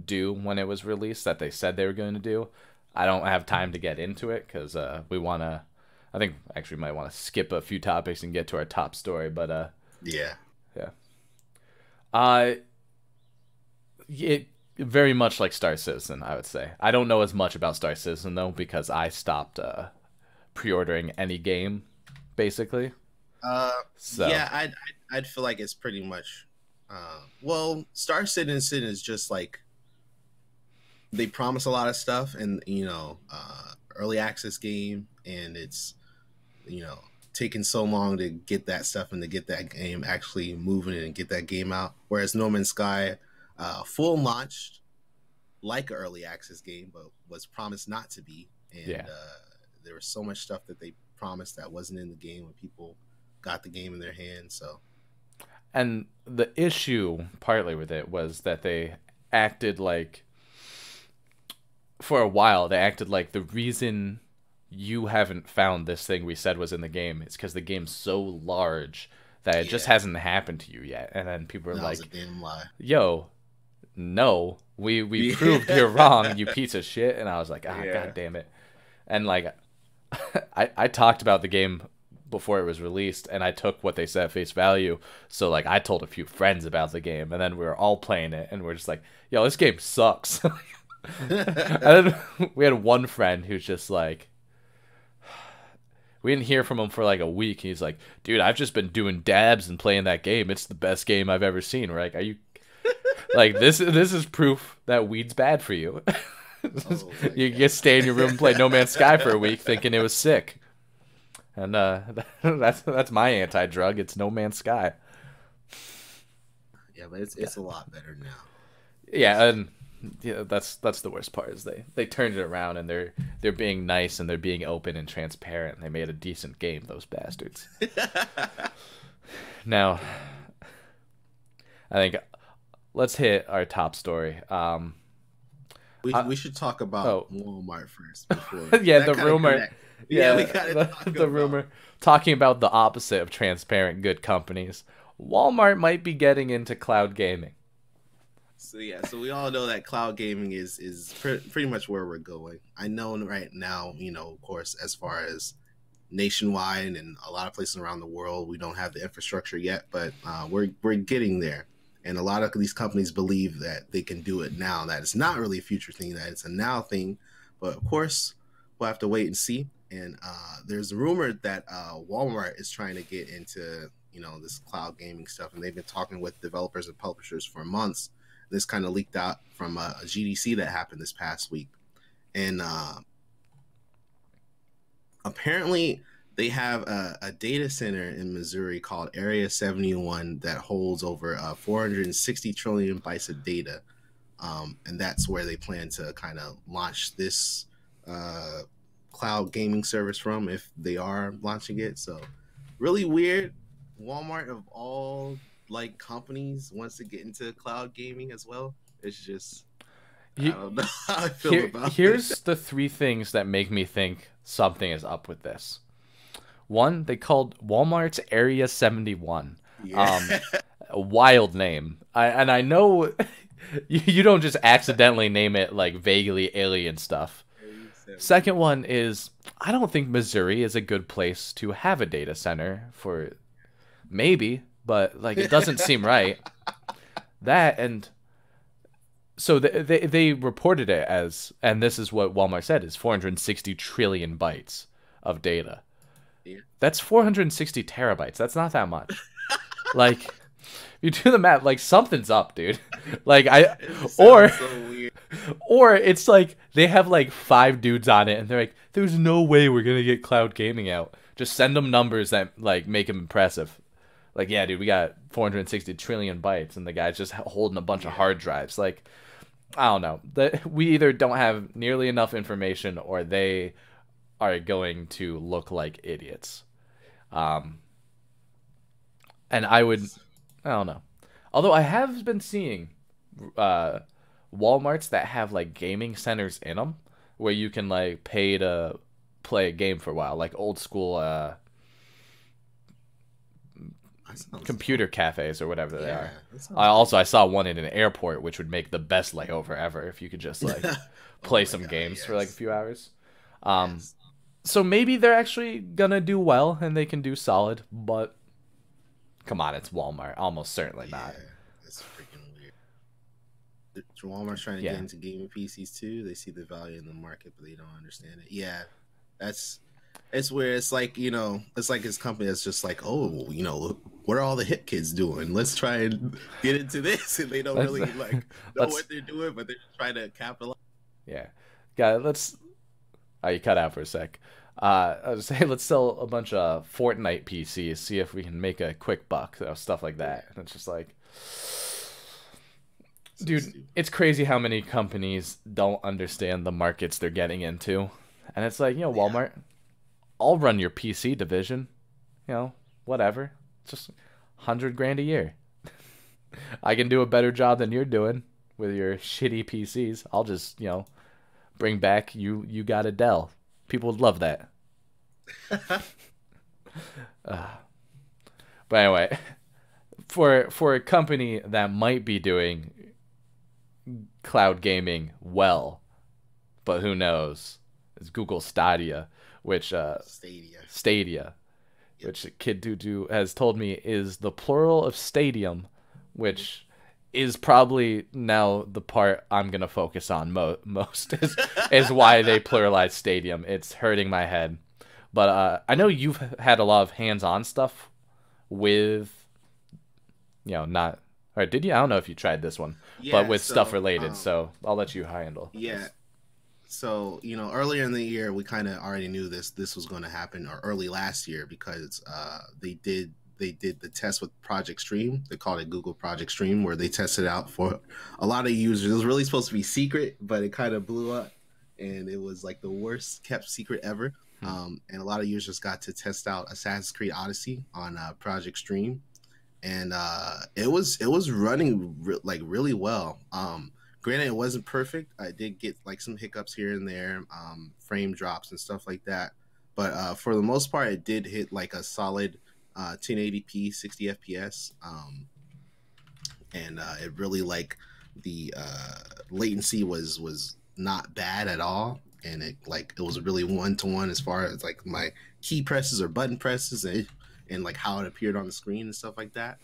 do when it was released that they said they were going to do. I don't have time to get into it because we want to. I think actually we might want to skip a few topics and get to our top story, but Yeah. yeah. Uh, it very much like Star Citizen, I would say. I don't know as much about Star Citizen though because I stopped pre-ordering any game, basically. So Yeah, I'd feel like it's pretty much. Well, Star Citizen is just like they promise a lot of stuff, and early access game, and it's you know taking so long to get that stuff and to get that game actually moving and get that game out. Whereas No Man's Sky, full launched like an early access game, but was promised not to be, and yeah, there was so much stuff that they promised that wasn't in the game when people got the game in their hands. So And the issue partly with it was that they acted like, for a while, they acted like the reason you haven't found this thing we said was in the game is because the game's so large that it just Yeah, hasn't happened to you yet. And then people are that was a like, damn lie. yo, no, we Yeah. proved you're wrong, you piece of shit. And I was like, ah, Yeah. god damn it. And like, I talked about the game before it was released, and I took what they said at face value. So like, I told a few friends about the game, and then we were all playing it, and we're just like, yo, this game sucks. And then we had one friend who's just like, we didn't hear from him for like a week. He's like, dude, I've just been doing dabs and playing that game. It's the best game I've ever seen. We're like, are you like, this is proof that weed's bad for you. Oh You my just stay in your room and play No Man's Sky for a week thinking it was sick. And that's my anti-drug. It's No Man's Sky. Yeah, but it's a lot better now. Yeah, and yeah, that's the worst part is they turned it around, and they're being nice, and they're being open and transparent. They made a decent game, those bastards. Now, I think let's hit our top story. We should talk about Walmart first before. Yeah, that the kinda rumor. connect. Yeah, we gotta talk the about- rumor talking about the opposite of transparent good companies. Walmart might be getting into cloud gaming. So yeah, so we all know that cloud gaming is pretty much where we're going. I know right now, of course, as far as nationwide and a lot of places around the world, we don't have the infrastructure yet, but we're getting there. And a lot of these companies believe that they can do it now. That it's not really a future thing; that it's a now thing. But of course, we'll have to wait and see. And there's a rumor that Walmart is trying to get into this cloud gaming stuff, and they've been talking with developers and publishers for months. This kind of leaked out from a GDC that happened this past week, and apparently they have a data center in Missouri called Area 71 that holds over 460 trillion bytes of data, and that's where they plan to kind of launch this cloud gaming service from, if they are launching it. So really weird. Walmart of all companies wants to get into cloud gaming as well. It's just I don't know how I feel about here's it. the three things that make me think something is up with this. One, they called Walmart's Area 71. Yeah. A wild name. I know you don't just accidentally name it like vaguely alien stuff. Second one is, I don't think Missouri is a good place to have a data center for. Maybe, but like it doesn't seem right. That, and so they reported it as, and this is what Walmart said, is 460 trillion bytes of data. Yeah. That's 460 terabytes. That's not that much. Like, you do the math, like something's up, dude. Like or so weird. or it's like they have like 5 dudes on it, and they're like, "There's no way we're gonna get cloud gaming out. Just send them numbers that like make them impressive." Like, yeah, dude, we got 460 trillion bytes, and the guy's just holding a bunch of hard drives. Like, I don't know. We either don't have nearly enough information, or they are going to look like idiots. And I don't know. Although I have been seeing Walmarts that have like gaming centers in them, where you can like pay to play a game for a while, like old school computer cafes or whatever they are. I saw one in an airport, which would make the best layover ever if you could just like play some games for like a few hours. So maybe they're actually gonna do well and they can do solid, but come on, it's Walmart. Almost certainly not. That's freaking weird. Walmart's trying to get into gaming PCs too. They see the value in the market, but they don't understand it. Yeah, it's where it's like, it's like this company that's just like, oh, what are all the hip kids doing? Let's try and get into this, and they don't really know what they're doing, but they're just trying to capitalize. Yeah, let's. Oh, you cut out for a sec. I was saying, let's sell a bunch of Fortnite PCs, see if we can make a quick buck, stuff like that. And it's just like, dude, it's crazy how many companies don't understand the markets they're getting into. And it's like, Walmart, I'll run your PC division, whatever. It's just $100,000 a year. I can do a better job than you're doing with your shitty PCs. I'll just, bring back you got a Dell. People would love that. But anyway, for a company that might be doing cloud gaming well, but who knows, is Google Stadia, which Stadia, Yep. which Kid Doo has told me is the plural of stadium, which is probably now the part I'm gonna focus on most is why they pluralize stadium. It's hurting my head, but I know you've had a lot of hands-on stuff with, not. All right, did you? I don't know if you tried this one, but Yeah. with stuff So related. So I'll let you handle yeah. this. So earlier in the year, we kind of already knew this was going to happen, or early last year, because they did the test with Project Stream. They called it Google Project Stream, where they tested out for a lot of users. It was really supposed to be secret, but it kind of blew up, and it was like the worst kept secret ever. Hmm. And a lot of users got to test out Assassin's Creed Odyssey on Project Stream, and it was running like really well. Granted, it wasn't perfect. I did get like some hiccups here and there, frame drops and stuff like that. But for the most part, it did hit like a solid 1080p, 60 FPS, and it really like the latency was not bad at all, and it was really one to one as far as like my key presses or button presses and like how it appeared on the screen and stuff like that.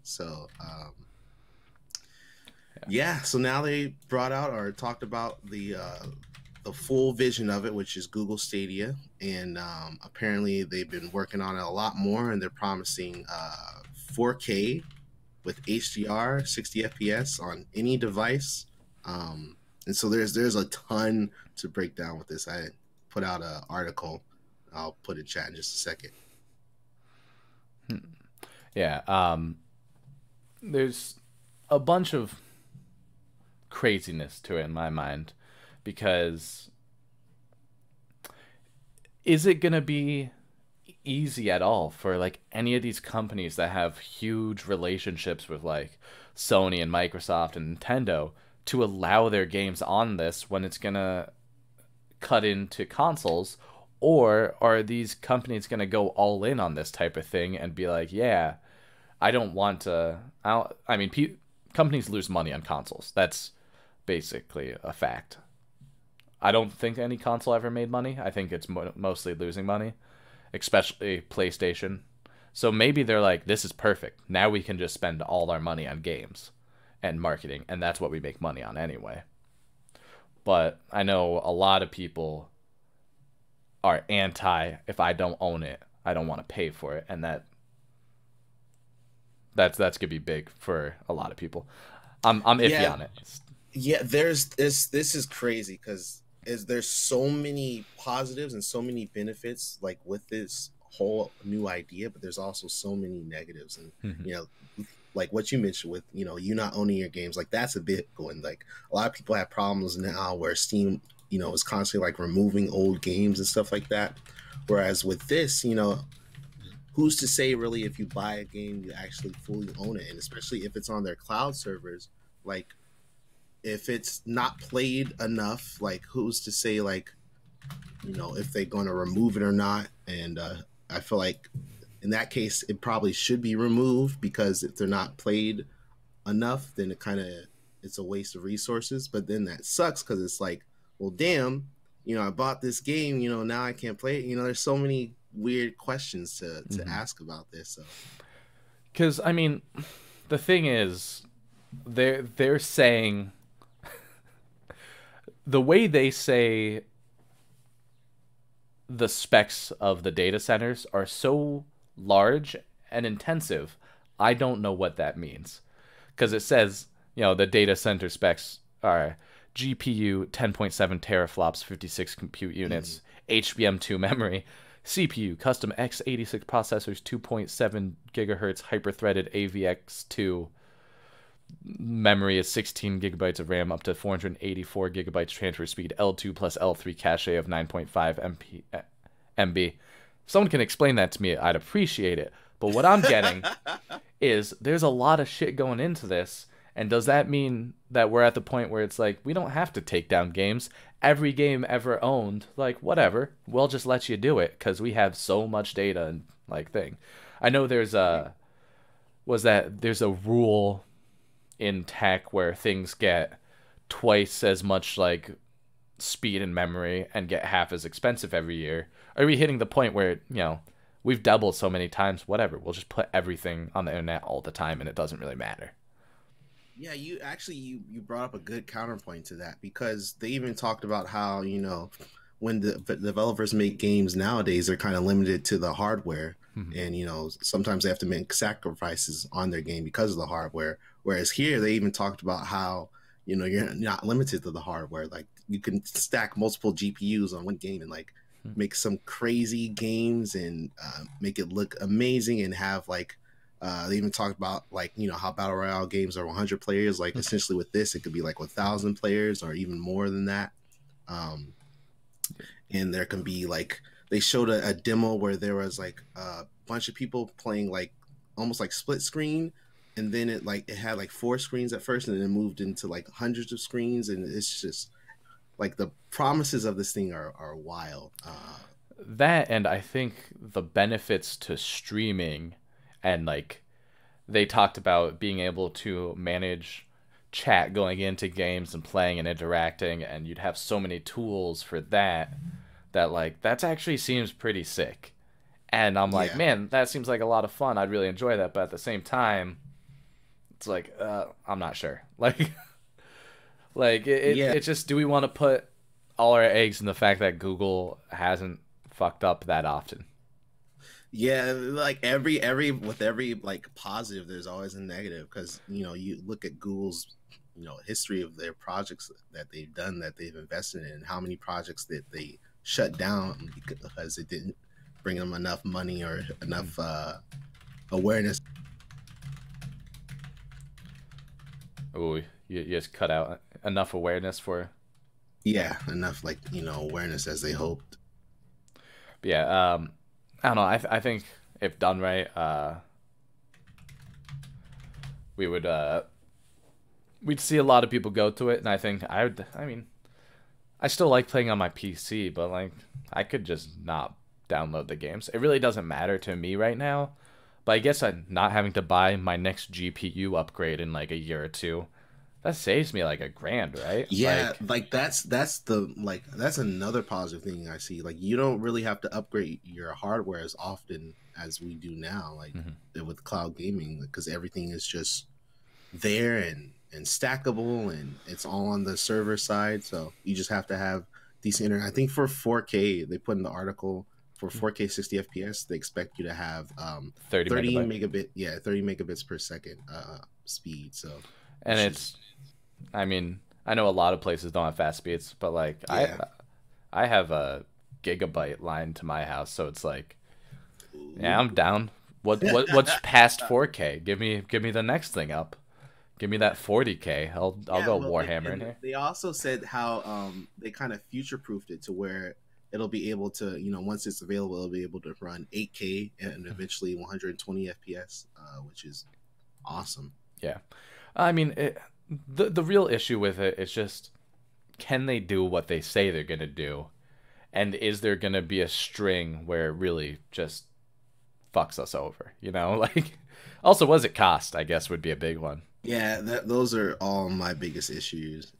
So yeah, so now they brought out or talked about the full vision of it, which is Google Stadia, and apparently they've been working on it a lot more, and they're promising 4K with HDR, 60 FPS on any device. And so there's a ton to break down with this. I put out an article. I'll put in chat in just a second. Yeah. There's a bunch of craziness to it in my mind, because is it gonna be easy at all for like any of these companies that have huge relationships with like Sony and Microsoft and Nintendo to allow their games on this when it's gonna cut into consoles? Or are these companies gonna go all in on this type of thing and be like, yeah, I don't want to. I mean, companies lose money on consoles. That's basically a fact. I don't think any console ever made money. I think it's mostly losing money, especially PlayStation. So maybe they're like, this is perfect. Now we can just spend all our money on games and marketing, and that's what we make money on anyway. But I know a lot of people are anti, if I don't own it, I don't want to pay for it, and that's gonna be big for a lot of people. I'm iffy Yeah, on it. yeah. There's this is crazy because there's so many positives and so many benefits like with this whole new idea, but there's also so many negatives, and Mhm. you know like what you mentioned with you not owning your games, like that's a bit going, like a lot of people have problems now where Steam is constantly like removing old games and stuff like that, whereas with this, who's to say really if you buy a game you actually fully own it, and especially if it's on their cloud servers, like if it's not played enough, like who's to say like if they're going to remove it or not. And I feel like in that case it probably should be removed, because if they're not played enough, then it's a waste of resources. But then that sucks because it's like, well, damn, I bought this game, now I can't play it. There's so many weird questions to Mhm. ask about this. So Because I mean, the thing is, they're saying the way they say the specs of the data centers are so large and intensive. I don't know what that means, because it says the data center specs are GPU 10.7 teraflops, 56 compute units, HBM2 memory, CPU custom x86 processors, 2.7 gigahertz hyper-threaded AVX2 memory is 16 gigabytes of RAM, up to 484 gigabytes transfer speed, L2 plus L3 cache of 9.5 MB. If someone can explain that to me, I'd appreciate it. But what I'm getting is there's a lot of shit going into this. And does that mean that we're at the point where it's like, we don't have to take down games? Every game ever owned, like, whatever, we'll just let you do it because we have so much data and, like, thing. I know there's a rule in tech where things get twice as much, like, speed and memory and get half as expensive every year. Are we hitting the point where, we've doubled so many times, whatever, we'll just put everything on the internet all the time and it doesn't really matter? Yeah, you brought up a good counterpoint to that, because they even talked about how, when the developers make games nowadays, they're kind of limited to the hardware, Mm-hmm. and sometimes they have to make sacrifices on their game because of the hardware. Whereas here, they even talked about how you're not limited to the hardware. Like, you can stack multiple GPUs on one game and like make some crazy games and make it look amazing and have like. They even talked about like how battle royale games are 100 players. Like essentially with this, it could be like 1,000 players or even more than that. And there can be like they showed a demo where there was like a bunch of people playing like almost like split screen, and then it had like 4 screens at first, and then it moved into like hundreds of screens, and it's just like the promises of this thing are wild. That, and I think the benefits to streaming, and like they talked about being able to manage chat going into games and playing and interacting, and you'd have so many tools for that, that like that actually seems pretty sick. And I'm like, Yeah. man, that seems like a lot of fun. I'd really enjoy that, but at the same time, it's like I'm not sure. Like Yeah. it's just, do we want to put all our eggs in the fact that Google hasn't fucked up that often? Yeah, like every with every like positive, there's always a negative, because you look at Google's history of their projects that they've done, that they've invested in, and how many projects that they shut down because it didn't bring them enough money or enough awareness. Oh, you just cut out enough awareness for. Yeah, enough like awareness as they hoped. But yeah, I don't know. I think if done right, we would we'd see a lot of people go to it, and I think I would. I mean, I still like playing on my PC, but like I could just not download the games. It really doesn't matter to me right now. But I guess I'm not having to buy my next GPU upgrade in like a year or two. That saves me like $1,000, right? Yeah, like that's another positive thing I see. Like, you don't really have to upgrade your hardware as often as we do now, like with cloud gaming, because everything is just there and stackable, and it's all on the server side. So you just have to have decent internet. I think for 4K, they put in the article, for 4K 60 FPS, they expect you to have 30 megabit, yeah, 30 megabits per second speed. So, and it's, I mean, I know a lot of places don't have fast speeds, but like yeah. I have a gigabyte line to my house, so it's like, yeah, I'm down. What's past 4K? Give me the next thing up. Give me that 40K. I'll go Warhammer in here. They also said how they kind of future proofed it to where it'll be able to, once it's available, it'll be able to run 8K and eventually 120 FPS, which is awesome. Yeah, I mean, the real issue with it is just, can they do what they say they're gonna do, and is there gonna be a string where it really just fucks us over? Like, also, what does it cost? I guess would be a big one. Yeah, those are all my biggest issues.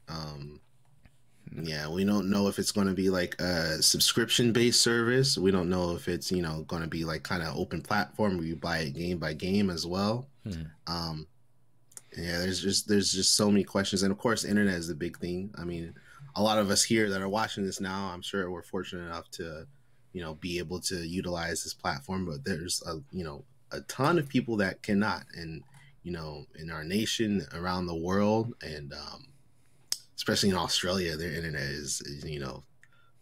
Yeah, we don't know if it's going to be like a subscription-based service. We don't know if it's going to be like kind of open platform where you buy it game by game as well. Yeah, there's just so many questions, and of course, internet is the big thing. I mean, a lot of us here that are watching this now, I'm sure we're fortunate enough to, be able to utilize this platform. But there's a ton of people that cannot, and in our nation, around the world, and especially in Australia, their internet is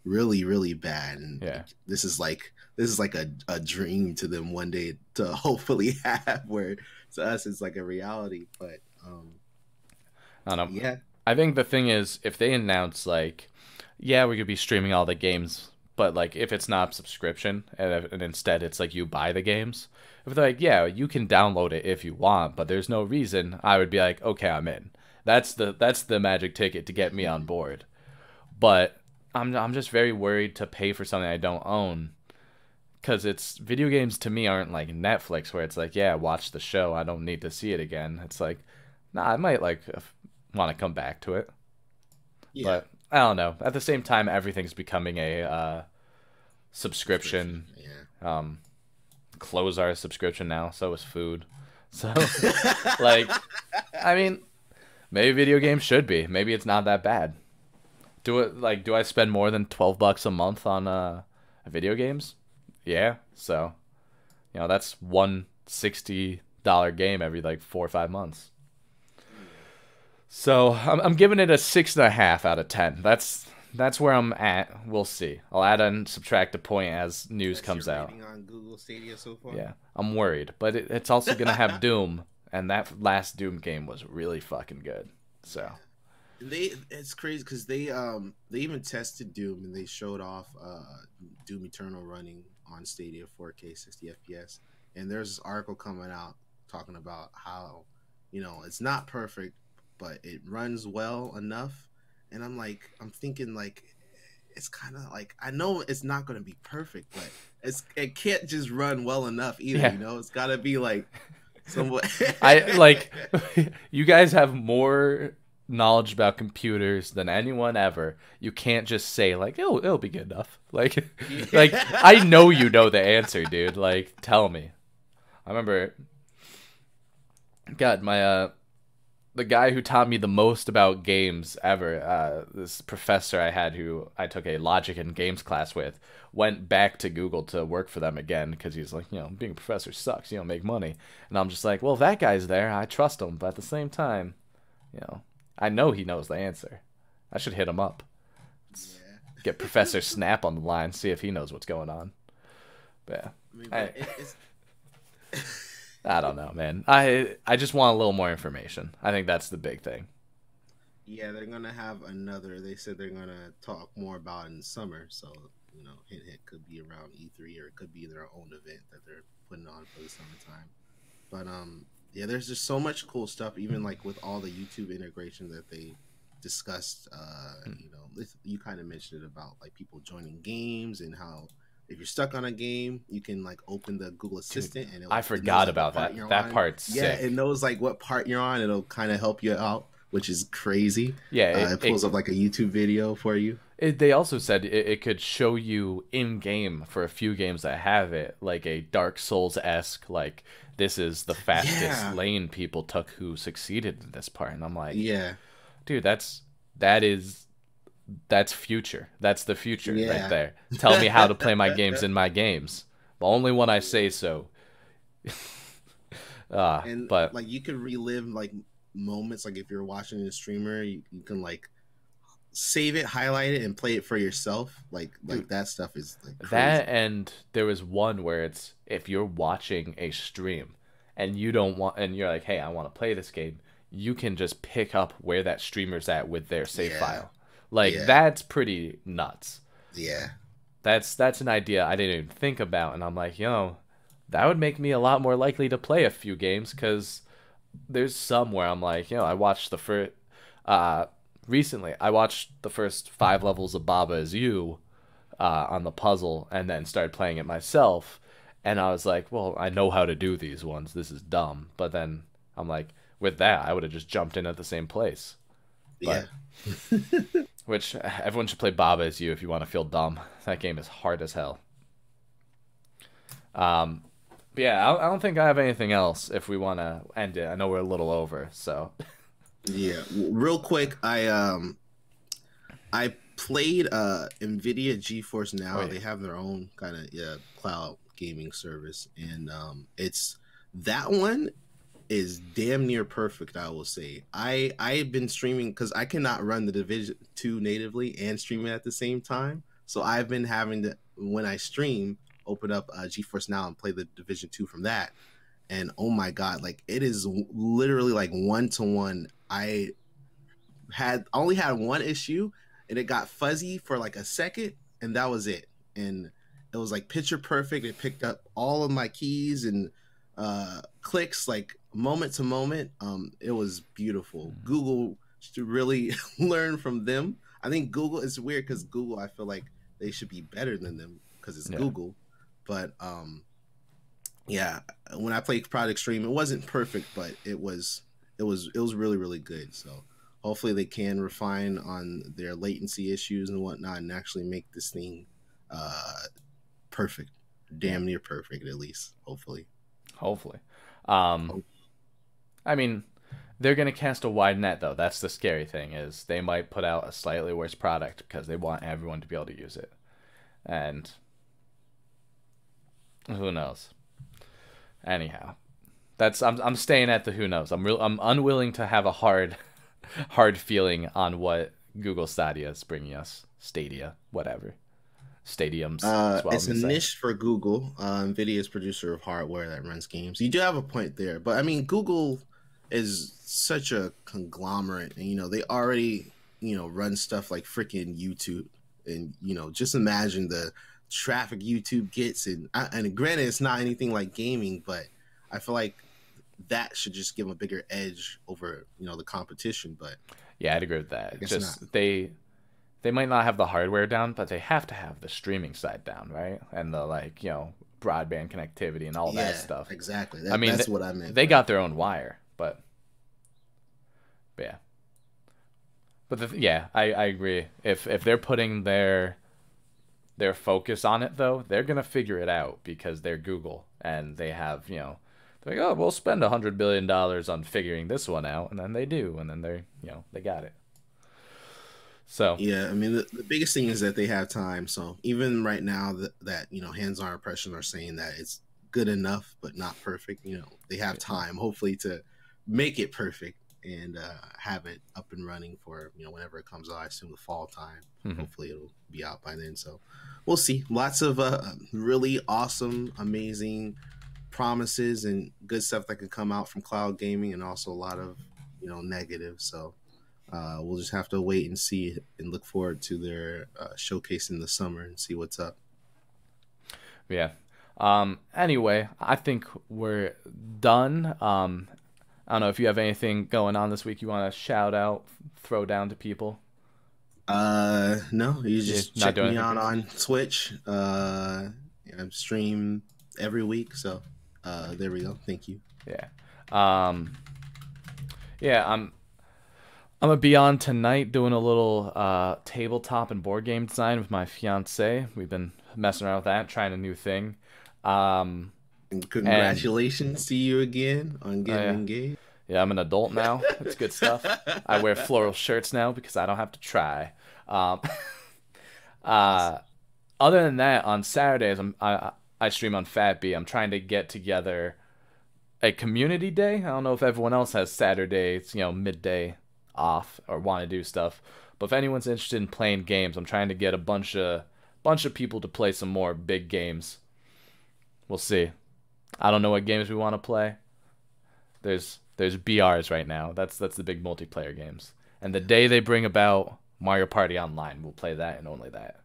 really really bad, and Yeah. this is like a dream to them one day to hopefully have, where to us it's like a reality. But I don't know. yeah, I think the thing is, if they announce like, yeah, we could be streaming all the games, But like if it's not subscription and instead it's like you buy the games, if they're like, yeah, you can download it if you want, but there's no reason, I would be like, okay, I'm in. That's the magic ticket to get me on board. But I'm just very worried to pay for something I don't own, because it's video games to me aren't like Netflix where it's like, yeah, watch the show, I don't need to see it again. It's like, nah, I might like want to come back to it, Yeah. but I don't know. At the same time, everything's becoming a subscription. Yeah. Clothes are a subscription now, so is food. So, like, I mean, maybe video games should be. Maybe it's not that bad. Do I spend more than $12 a month on video games? Yeah. So, that's one $60 game every like 4 or 5 months. So I'm giving it a 6.5 out of 10. That's where I'm at. We'll see. I'll add and subtract a point as news That's comes your out. rating on Google Stadia so far? Yeah, I'm worried, but it's also gonna have Doom, and that last Doom game was really fucking good. So It's crazy because they even tested Doom and they showed off Doom Eternal running on Stadia 4K 60 FPS, and there's this article coming out talking about how it's not perfect, but it runs well enough. And I'm thinking like it's kind of like, I know it's not going to be perfect, but it can't just run well enough either. yeah, It's got to be like somewhat. I like you guys have more knowledge about computers than anyone ever. You can't just say like it'll be good enough. Like I know you know the answer, dude. Like tell me. I remember, God, my the guy who taught me the most about games ever, this professor I had who I took a logic and games class with, went back to Google to work for them again because he's like, being a professor sucks. You don't make money. And I'm just like, well, if that guy's there, I trust him. But at the same time, I know he knows the answer. I should hit him up. Yeah. Get Professor Snap on the line, see if he knows what's going on. But I mean, yeah, but it's I don't know, man. I just want a little more information. I think that's the big thing. yeah, they're gonna have another. They said they're gonna talk more about it in the summer. So hint, hint, could be around E3 or it could be their own event that they're putting on for the summertime. But yeah, there's just so much cool stuff. Even like with all the YouTube integration that they discussed. You kind of mentioned it about like people joining games and how if you're stuck on a game, you can like open the Google Assistant and I forgot about that. That part's sick. Yeah, it knows like what part you're on. It'll kind of help you out, which is crazy. Yeah, it pulls up like a YouTube video for you. They also said it could show you in game for a few games that have it, like a Dark Souls-esque, like this is the fastest lane people took who succeeded in this part, and I'm like, yeah, dude, that's future. That's the future right there. Yeah. Tell me how to play my games in my games, but only when I say so. And But like you could relive like moments, like if you're watching a streamer, you can like save it, highlight it, and play it for yourself. Like that stuff is like crazy. That, and there was one where it's if you're watching a stream and you don't want, and you're like, hey, I want to play this game, you can just pick up where that streamer's at with their save file. Like that's pretty nuts. Yeah. That's an idea I didn't even think about, and I'm like, that would make me a lot more likely to play a few games, because there's some where I'm like, I watched the first recently I watched the first 5 levels of Baba Is You on the puzzle, and then started playing it myself, and I was like, well, I know how to do these ones, this is dumb. But then I'm like, with that I would have just jumped in at the same place. But, which everyone should play Baba Is You if you want to feel dumb. That game is hard as hell. But yeah, I don't think I have anything else if we want to end it. I know we're a little over, so. Yeah, real quick, I played NVIDIA GeForce Now. Oh, yeah. They have their own kind of cloud gaming service, and it's that one is damn near perfect, I will say. I've been streaming because I cannot run the Division 2 natively and stream it at the same time. So I've been having to, when I stream, open up GeForce Now and play the Division 2 from that. And oh my God, like it is literally like 1-to-1. I only had one issue and it got fuzzy for like a second and that was it. and it was like picture perfect. It picked up all of my keys and clicks like moment to moment. It was beautiful. Google should really learn from them. I think Google is weird because Google, I feel like they should be better than them because it's Yeah. Google. But yeah, when I played Project Stream, it wasn't perfect, but it was really really good. So hopefully they can refine on their latency issues and whatnot, and actually make this thing uh, perfect, Yeah. damn near perfect at least. Hopefully. Hopefully. Um, Oh, I mean, they're gonna cast a wide net though. That's the scary thing is they might put out a slightly worse product because they want everyone to be able to use it, and who knows. Anyhow, I'm staying at the who knows. I'm unwilling to have a hard feeling on what Google Stadia is bringing us. Stadia, whatever. Stadiums as well. I'm it's a gonna say. niche for Google. Nvidia's producer of hardware that runs games. You do have a point there, but I mean, Google is such a conglomerate, and they already run stuff like freaking YouTube, and just imagine the traffic YouTube gets, and granted, it's not anything like gaming, but I feel like that should just give them a bigger edge over the competition. But Yeah, I'd agree with I that. guess not. Just they might not have the hardware down, but they have to have the streaming side down, right? And the broadband connectivity and all that Yeah, stuff. exactly. I mean, That's what I meant. they got their own wire, but yeah. Yeah, I agree. If they're putting their focus on it though, they're gonna figure it out because they're Google and they have they're like, oh, we'll spend $100 billion on figuring this one out, and then they do, and then they got it. So Yeah, I mean the biggest thing is that they have time. So even right now that hands-on impressions are saying that it's good enough but not perfect. They have time, hopefully, to make it perfect and have it up and running for whenever it comes out. I assume the fall time. mhm. Hopefully it'll be out by then. So we'll see. Lots of really awesome, amazing promises and good stuff that could come out from cloud gaming, and also a lot of negative. So we'll just have to wait and see and look forward to their showcase in the summer and see what's up. Yeah. Anyway, I think we're done. I don't know if you have anything going on this week you want to shout out, throw down to people. No, you You're just not check doing me anything out crazy? on Twitch. I stream every week, so there we go. Thank you. Yeah. Um, yeah, I'm gonna be on tonight doing a little tabletop and board game design with my fiance. We've been messing around with that, trying a new thing. Um, And and congratulations to you again on getting yeah, engaged. yeah, I'm an adult now. It's good stuff. I wear floral shirts now because I don't have to try. Um, Awesome. uh, other than that, on Saturdays, I stream on FatB. I'm trying to get together a community day. I don't know if everyone else has Saturdays, midday off or want to do stuff. But if anyone's interested in playing games, I'm trying to get a bunch of people to play some more big games. We'll see. I don't know what games we want to play. There's BRs right now. That's the big multiplayer games. And the day they bring about Mario Party Online, we'll play that and only that.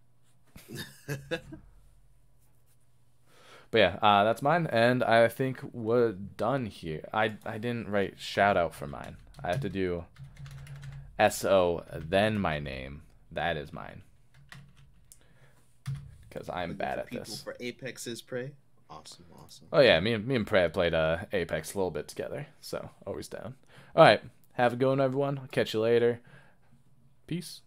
But yeah, that's mine, and I think we're done here. I didn't write shout out for mine. I have to do SO then my name. That is mine because I'm Looking bad for at people this. for Apex's Prey. Awesome, awesome. Oh yeah, me and Prey played Apex a little bit together, so always down. All right, have a good one, everyone. I'll catch you later. Peace.